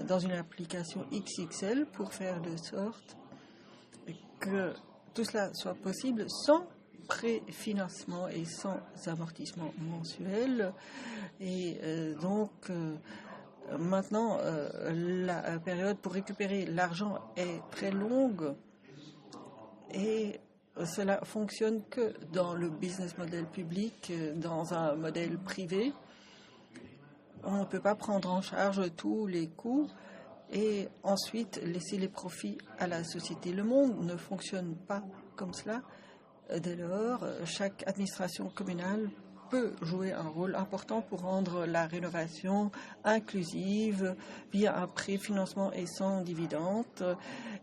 dans une application XXL pour faire de sorte que tout cela soit possible sans préfinancement et sans amortissement mensuel. Et donc, maintenant, la période pour récupérer l'argent est très longue et cela fonctionne que dans le business model public, dans un modèle privé. On ne peut pas prendre en charge tous les coûts et ensuite laisser les profits à la société. Le monde ne fonctionne pas comme cela. Dès lors, chaque administration communale peut jouer un rôle important pour rendre la rénovation inclusive via un préfinancement et sans dividende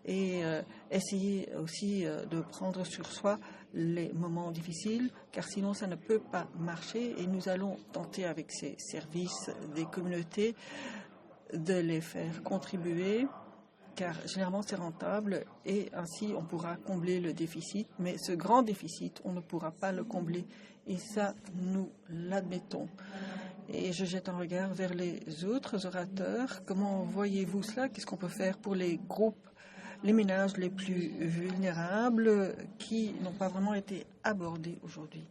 et essayer aussi de prendre sur soi les moments difficiles, car sinon ça ne peut pas marcher et nous allons tenter avec ces services des communautés de les faire contribuer, car généralement c'est rentable et ainsi on pourra combler le déficit, mais ce grand déficit, on ne pourra pas le combler et ça, nous l'admettons. Et je jette un regard vers les autres orateurs. Comment voyez-vous cela? Qu'est-ce qu'on peut faire pour les groupes, les ménages les plus vulnérables qui n'ont pas vraiment été abordés aujourd'hui?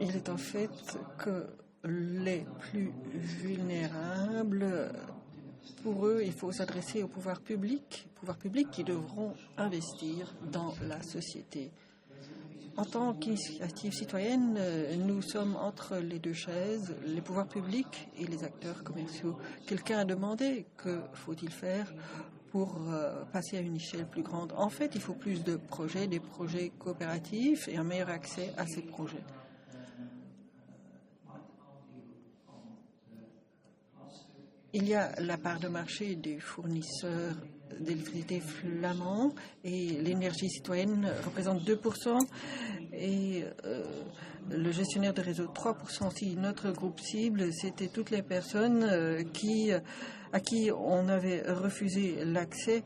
Il est en fait que les plus vulnérables, pour eux, il faut s'adresser au pouvoir public qui devront investir dans la société. En tant qu'initiative citoyenne, nous sommes entre les deux chaises, les pouvoirs publics et les acteurs commerciaux. Quelqu'un a demandé que faut-il faire pour passer à une échelle plus grande. En fait, il faut plus de projets, des projets coopératifs et un meilleur accès à ces projets. Il y a la part de marché des fournisseurs d'électricité flamands et l'énergie citoyenne représente 2% et le gestionnaire de réseau 3%. Si notre groupe cible, c'était toutes les personnes à qui on avait refusé l'accès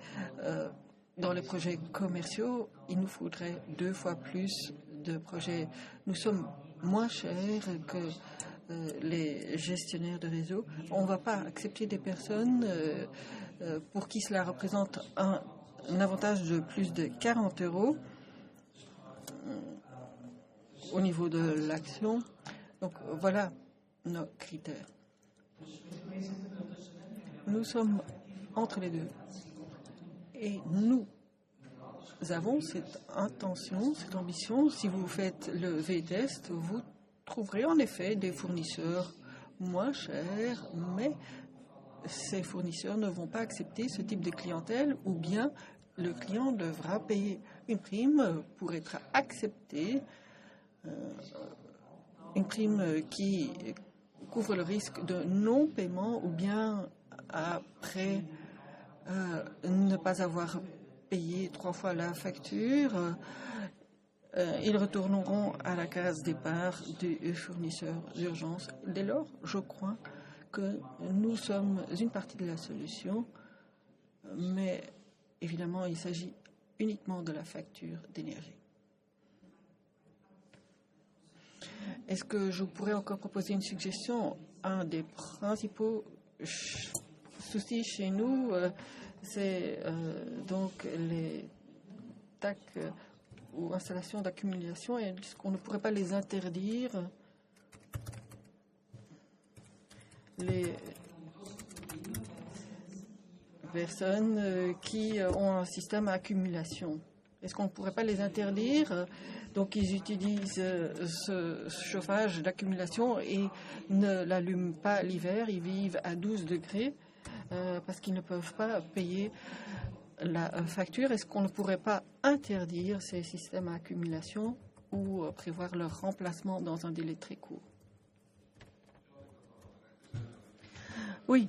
dans les projets commerciaux, il nous faudrait 2 fois plus de projets. Nous sommes moins chers que les gestionnaires de réseau. On ne va pas accepter des personnes pour qui cela représente un avantage de plus de 40 € au niveau de l'action. Donc voilà nos critères. Nous sommes entre les deux. Et nous avons cette intention, cette ambition. Si vous faites le V-test, vous trouverez en effet des fournisseurs moins chers, mais ces fournisseurs ne vont pas accepter ce type de clientèle ou bien le client devra payer une prime pour être accepté, une prime qui couvre le risque de non-paiement ou bien après ne pas avoir payé 3 fois la facture. Ils retourneront à la case départ du fournisseur d'urgence. Dès lors, je crois que nous sommes une partie de la solution, mais évidemment, il s'agit uniquement de la facture d'énergie. Est-ce que je pourrais encore proposer une suggestion? Un des principaux soucis chez nous, c'est donc les TAC ou installations d'accumulation. Est-ce qu'on ne pourrait pas les interdire? Les personnes qui ont un système à accumulation, est-ce qu'on ne pourrait pas les interdire? Donc ils utilisent ce chauffage d'accumulation et ne l'allument pas l'hiver, ils vivent à 12 degrés parce qu'ils ne peuvent pas payer la facture. Est-ce qu'on ne pourrait pas interdire ces systèmes à accumulation ou prévoir leur remplacement dans un délai très court? Oui,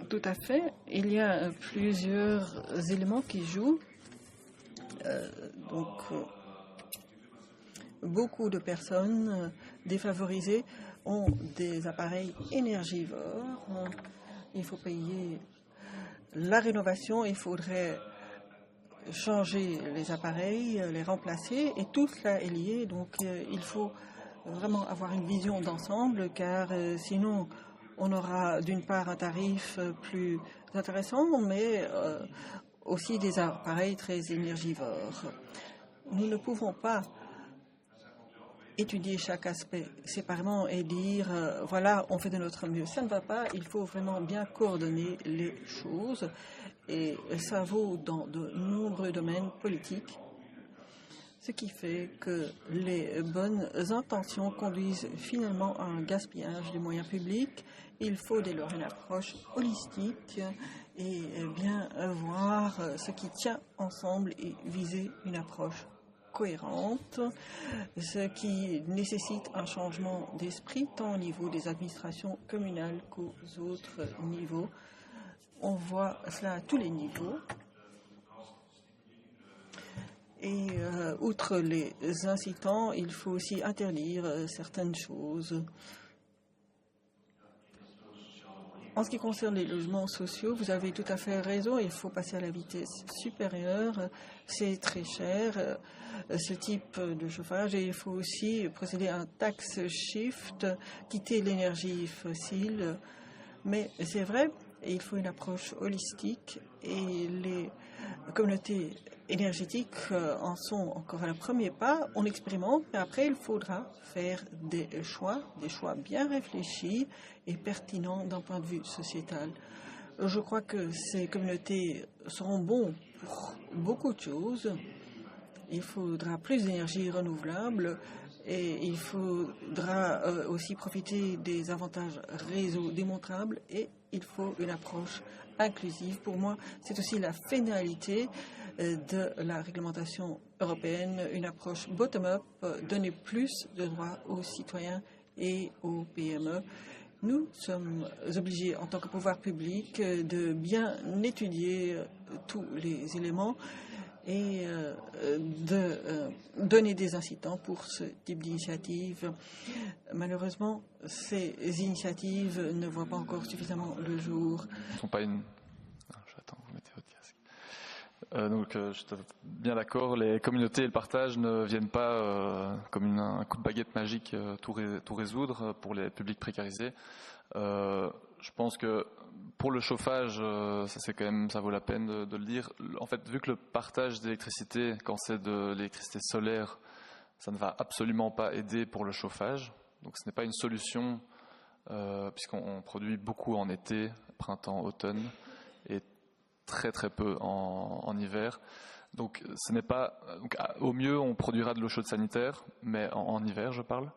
tout à fait. Il y a plusieurs éléments qui jouent. Beaucoup de personnes défavorisées ont des appareils énergivores. Il faut payer la rénovation, il faudrait changer les appareils, les remplacer, et tout cela est lié. Donc il faut vraiment avoir une vision d'ensemble, car sinon on aura d'une part un tarif plus intéressant, mais aussi des appareils très énergivores. Nous ne pouvons pas étudier chaque aspect séparément et dire voilà, on fait de notre mieux. Ça ne va pas, il faut vraiment bien coordonner les choses et ça vaut dans de nombreux domaines politiques, ce qui fait que les bonnes intentions conduisent finalement à un gaspillage des moyens publics. Il faut dès lors une approche holistique et bien voir ce qui tient ensemble et viser une approche cohérente, ce qui nécessite un changement d'esprit tant au niveau des administrations communales qu'aux autres niveaux. On voit cela à tous les niveaux. Et outre les incitants, il faut aussi interdire certaines choses. En ce qui concerne les logements sociaux, vous avez tout à fait raison, il faut passer à la vitesse supérieure. C'est très cher, ce type de chauffage, et il faut aussi procéder à un tax shift, quitter l'énergie fossile. Mais c'est vrai, il faut une approche holistique et les communautés énergétiques en sont encore à le premier pas. On expérimente, mais après il faudra faire des choix bien réfléchis et pertinents d'un point de vue sociétal. Je crois que ces communautés seront bonnes pour beaucoup de choses. Il faudra plus d'énergie renouvelable et il faudra aussi profiter des avantages réseau démontrables et il faut une approche inclusive. Pour moi, c'est aussi la finalité de la réglementation européenne, une approche bottom-up, donner plus de droits aux citoyens et aux PME. Nous sommes obligés, en tant que pouvoir public, de bien étudier tous les éléments et de donner des incitants pour ce type d'initiative. Malheureusement, ces initiatives ne voient pas encore suffisamment le jour. Elles ne sont pas une... J'attends, vous mettez votre casque. Donc, je suis bien d'accord, les communautés et le partage ne viennent pas comme un coup de baguette magique tout résoudre pour les publics précarisés. Je pense que pour le chauffage, ça vaut la peine de le dire. En fait, vu que le partage d'électricité, quand c'est de l'électricité solaire, ça ne va absolument pas aider pour le chauffage. Donc ce n'est pas une solution, puisqu'on produit beaucoup en été, printemps, automne, et très très peu en hiver. Donc ce n'est pas. Donc, au mieux, on produira de l'eau chaude sanitaire, mais en hiver, je parle.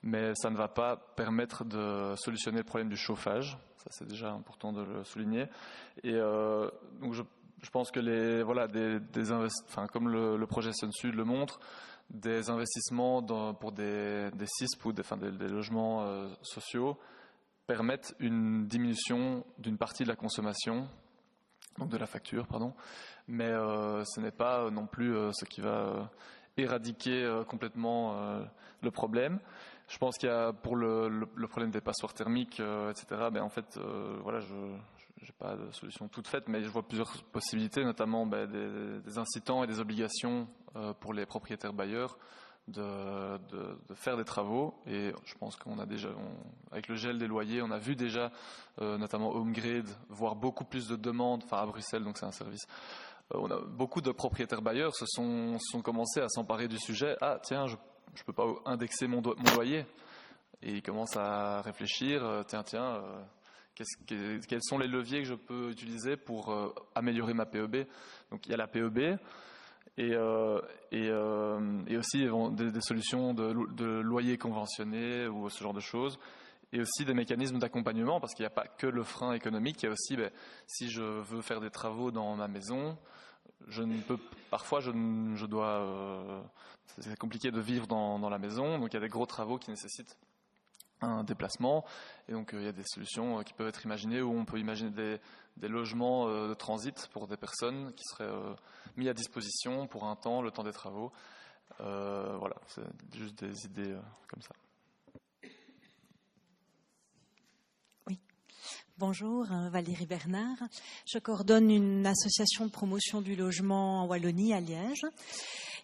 Mais ça ne va pas permettre de solutionner le problème du chauffage. Ça, c'est déjà important de le souligner. Et donc je pense que comme le projet Sun Sud le montre, des investissements pour des CISP ou des logements sociaux permettent une diminution d'une partie de la consommation, donc de la facture, pardon. Mais ce n'est pas non plus ce qui va éradiquer complètement le problème. Je pense qu'il y a pour le problème des passoires thermiques, etc. En fait, je n'ai pas de solution toute faite, mais je vois plusieurs possibilités, notamment des incitants et des obligations pour les propriétaires bailleurs de faire des travaux. Et je pense qu'on a déjà, avec le gel des loyers, on a vu déjà, notamment HomeGrid, voir beaucoup plus de demandes, à Bruxelles, donc c'est un service. On a beaucoup de propriétaires bailleurs se sont commencés à s'emparer du sujet. Ah tiens, je ne peux pas indexer mon loyer. Et ils commencent à réfléchir, quels sont les leviers que je peux utiliser pour améliorer ma PEB. Donc il y a la PEB et aussi des solutions de loyer conventionné ou ce genre de choses. Et aussi des mécanismes d'accompagnement, parce qu'il n'y a pas que le frein économique, il y a aussi, si je veux faire des travaux dans ma maison, c'est compliqué de vivre dans la maison, donc il y a des gros travaux qui nécessitent un déplacement, et donc il y a des solutions qui peuvent être imaginées, où on peut imaginer des logements de transit pour des personnes qui seraient mis à disposition pour un temps, le temps des travaux. Voilà, c'est juste des idées comme ça. Bonjour, Valérie Bernard. Je coordonne une association de promotion du logement en Wallonie, à Liège.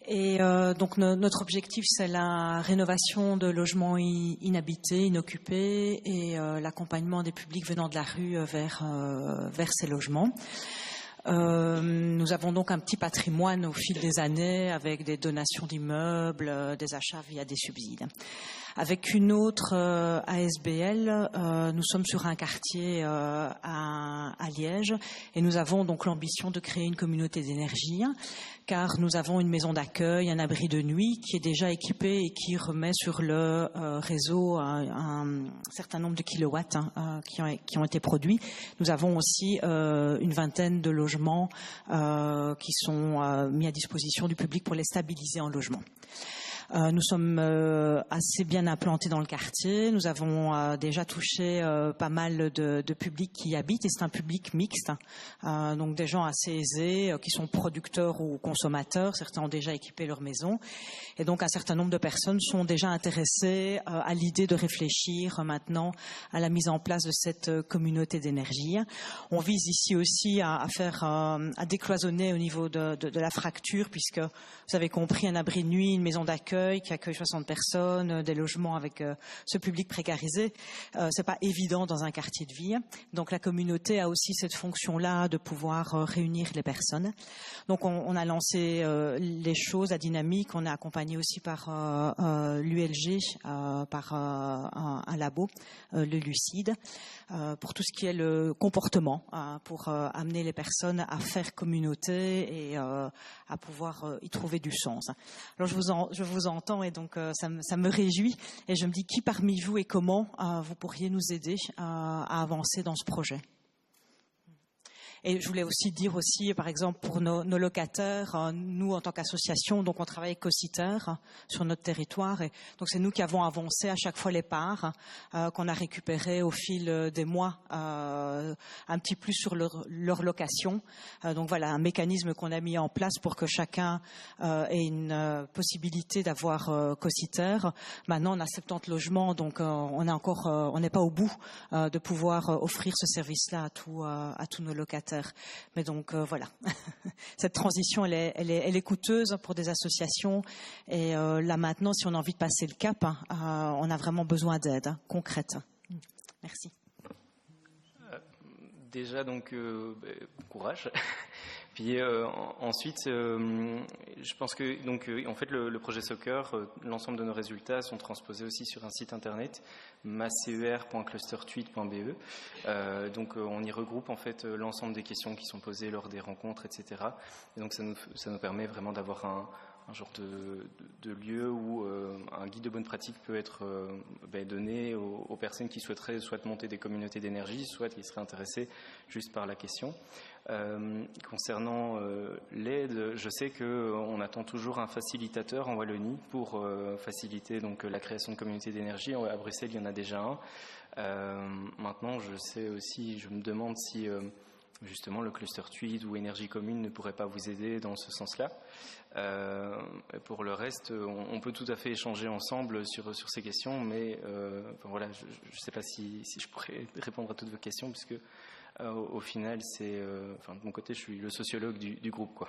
Et donc notre objectif, c'est la rénovation de logements inhabités, inoccupés et l'accompagnement des publics venant de la rue vers ces logements. Nous avons donc un petit patrimoine au fil des années avec des donations d'immeubles, des achats via des subsides. Avec une autre ASBL, nous sommes sur un quartier à Liège et nous avons donc l'ambition de créer une communauté d'énergie car nous avons une maison d'accueil, un abri de nuit qui est déjà équipé et qui remet sur le réseau un certain nombre de kilowatts qui ont été produits. Nous avons aussi une vingtaine de logements qui sont mis à disposition du public pour les stabiliser en logement. Nous sommes assez bien implantés dans le quartier. Nous avons déjà touché pas mal de publics qui y habitent et c'est un public mixte. Donc des gens assez aisés qui sont producteurs ou consommateurs. Certains ont déjà équipé leur maison. Et donc un certain nombre de personnes sont déjà intéressées à l'idée de réfléchir maintenant à la mise en place de cette communauté d'énergie. On vise ici aussi à décloisonner au niveau de la fracture puisque vous avez compris, un abri de nuit, une maison d'accueil qui accueille 60 personnes, des logements avec ce public précarisé, c'est pas évident dans un quartier de vie. Donc la communauté a aussi cette fonction-là de pouvoir réunir les personnes. Donc on a lancé les choses, la dynamique. On est accompagné aussi par l'ULG, par un labo, le Lucide, pour tout ce qui est le comportement, pour amener les personnes à faire communauté et à pouvoir y trouver du sens. Alors je vous entends et donc ça me réjouit et je me dis qui parmi vous et comment vous pourriez nous aider à avancer dans ce projet. Et je voulais aussi dire aussi, par exemple, pour nos locataires, nous en tant qu'association, donc on travaille avec Cositer sur notre territoire, et donc c'est nous qui avons avancé à chaque fois les parts qu'on a récupérées au fil des mois, un petit plus sur leur location. Donc voilà, un mécanisme qu'on a mis en place pour que chacun ait une possibilité d'avoir Cositer. Maintenant, on a 70 logements, donc on n'est pas au bout de pouvoir offrir ce service-là à tous nos locataires. Mais donc voilà, cette transition elle est coûteuse pour des associations et là maintenant si on a envie de passer le cap, on a vraiment besoin d'aide concrète. Merci. Déjà donc courage. Puis ensuite, je pense que donc en fait le projet Soccer, l'ensemble de nos résultats sont transposés aussi sur un site internet macer.clustertweet.be. Donc on y regroupe en fait l'ensemble des questions qui sont posées lors des rencontres, etc. Et donc ça nous permet vraiment d'avoir un genre de lieu où un guide de bonne pratique peut être donné aux personnes qui souhaiteraient soit monter des communautés d'énergie, soit qui seraient intéressées juste par la question. Concernant l'aide, je sais qu'on attend toujours un facilitateur en Wallonie pour faciliter donc la création de communautés d'énergie. À Bruxelles, il y en a déjà un. Maintenant, je sais aussi, je me demande si justement le cluster tweed ou énergie commune ne pourrait pas vous aider dans ce sens-là. Pour le reste, on peut tout à fait échanger ensemble sur ces questions, mais voilà, je ne sais pas si je pourrais répondre à toutes vos questions, puisque au final, de mon côté, je suis le sociologue du groupe, quoi.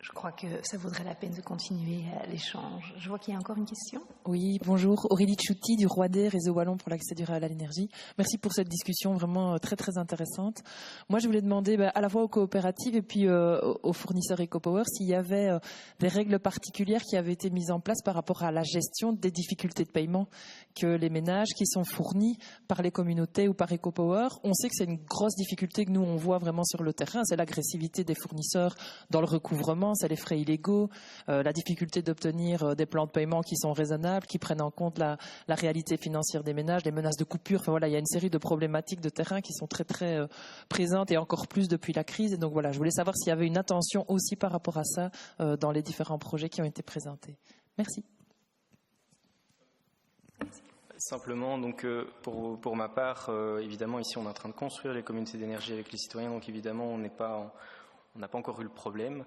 Je crois que ça vaudrait la peine de continuer l'échange. Je vois qu'il y a encore une question. Oui, bonjour. Aurélie Tchouti du Roidet, Réseau Wallon pour l'accès durable à l'énergie. Merci pour cette discussion vraiment très très intéressante. Moi, je voulais demander à la fois aux coopératives et puis aux fournisseurs EcoPower s'il y avait des règles particulières qui avaient été mises en place par rapport à la gestion des difficultés de paiement que les ménages qui sont fournis par les communautés ou par EcoPower. On sait que c'est une grosse difficulté que nous, on voit vraiment sur le terrain. C'est l'agressivité des fournisseurs dans le recouvrement, c'est les frais illégaux, la difficulté d'obtenir des plans de paiement qui sont raisonnables, qui prennent en compte la réalité financière des ménages, les menaces de coupure. Enfin, voilà, il y a une série de problématiques de terrain qui sont très très présentes et encore plus depuis la crise. Et donc voilà, je voulais savoir s'il y avait une attention aussi par rapport à ça dans les différents projets qui ont été présentés. Merci. Simplement, donc pour ma part, évidemment, ici on est en train de construire les communautés d'énergie avec les citoyens, donc évidemment on n'a pas encore eu le problème.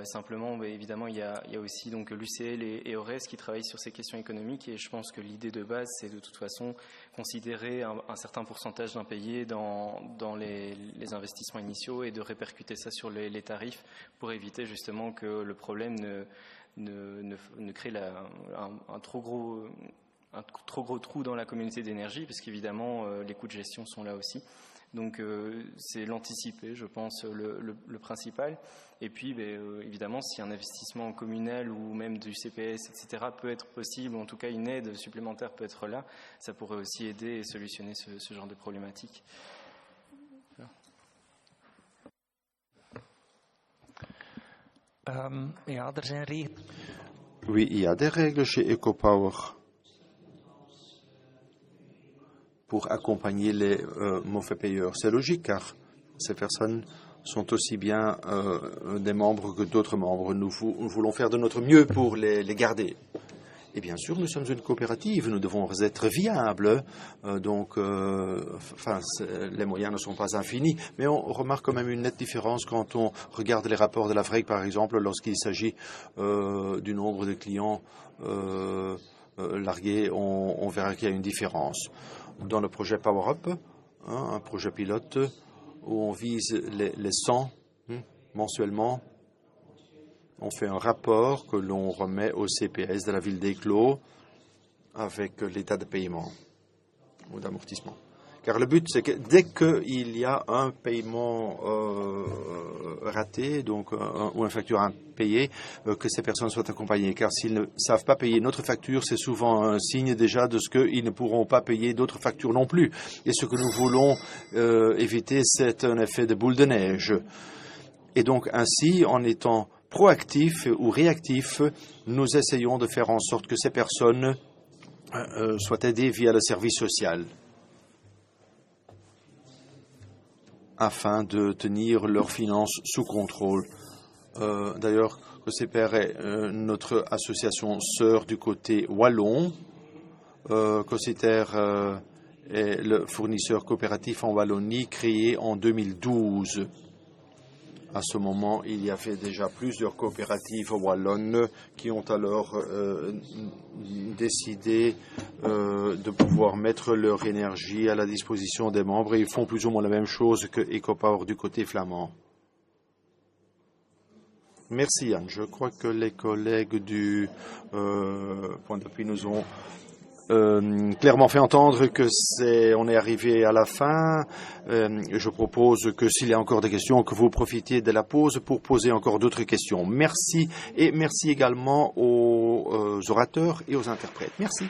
Simplement, évidemment, il y a aussi donc l'UCL et ORES qui travaillent sur ces questions économiques, et je pense que l'idée de base, c'est de toute façon considérer un certain pourcentage d'impayés dans les investissements initiaux et de répercuter ça sur les tarifs pour éviter justement que le problème ne crée un trop gros trou dans la communauté d'énergie, parce qu'évidemment les coûts de gestion sont là aussi. Donc c'est l'anticiper, je pense, le principal. Et puis évidemment, si un investissement communal ou même du CPS, etc., peut être possible, ou en tout cas une aide supplémentaire peut être là, ça pourrait aussi aider et solutionner ce genre de problématiques. Oui, il y a des règles chez EcoPower pour accompagner les mauvais payeurs. C'est logique car ces personnes sont aussi bien des membres que d'autres membres. Nous voulons faire de notre mieux pour les garder. Et bien sûr, nous sommes une coopérative, nous devons être viables, donc les moyens ne sont pas infinis, mais on remarque quand même une nette différence quand on regarde les rapports de la FREC, par exemple, lorsqu'il s'agit du nombre de clients largués, on verra qu'il y a une différence. Dans le projet Power Up, un projet pilote où on vise les 100 mensuellement, on fait un rapport que l'on remet au CPS de la ville d'Eeklo avec l'état de paiement ou d'amortissement. Car le but, c'est que dès qu'il y a un paiement raté, donc ou une facture impayée, que ces personnes soient accompagnées. Car s'ils ne savent pas payer notre facture, c'est souvent un signe déjà de ce qu'ils ne pourront pas payer d'autres factures non plus. Et ce que nous voulons éviter, c'est un effet de boule de neige. Et donc ainsi, en étant proactifs ou réactifs, nous essayons de faire en sorte que ces personnes soient aidées via le service social afin de tenir leurs finances sous contrôle. D'ailleurs, COSEPER est notre association sœur du côté wallon. COSETER est le fournisseur coopératif en Wallonie créé en 2012. À ce moment, il y avait déjà plusieurs coopératives wallonnes qui ont alors décidé de pouvoir mettre leur énergie à la disposition des membres et ils font plus ou moins la même chose que EcoPower du côté flamand. Merci Yann. Je crois que les collègues du point d'appui nous ont clairement fait entendre que on est arrivé à la fin. Je propose que s'il y a encore des questions, que vous profitiez de la pause pour poser encore d'autres questions. Merci et merci également aux orateurs et aux interprètes. Merci.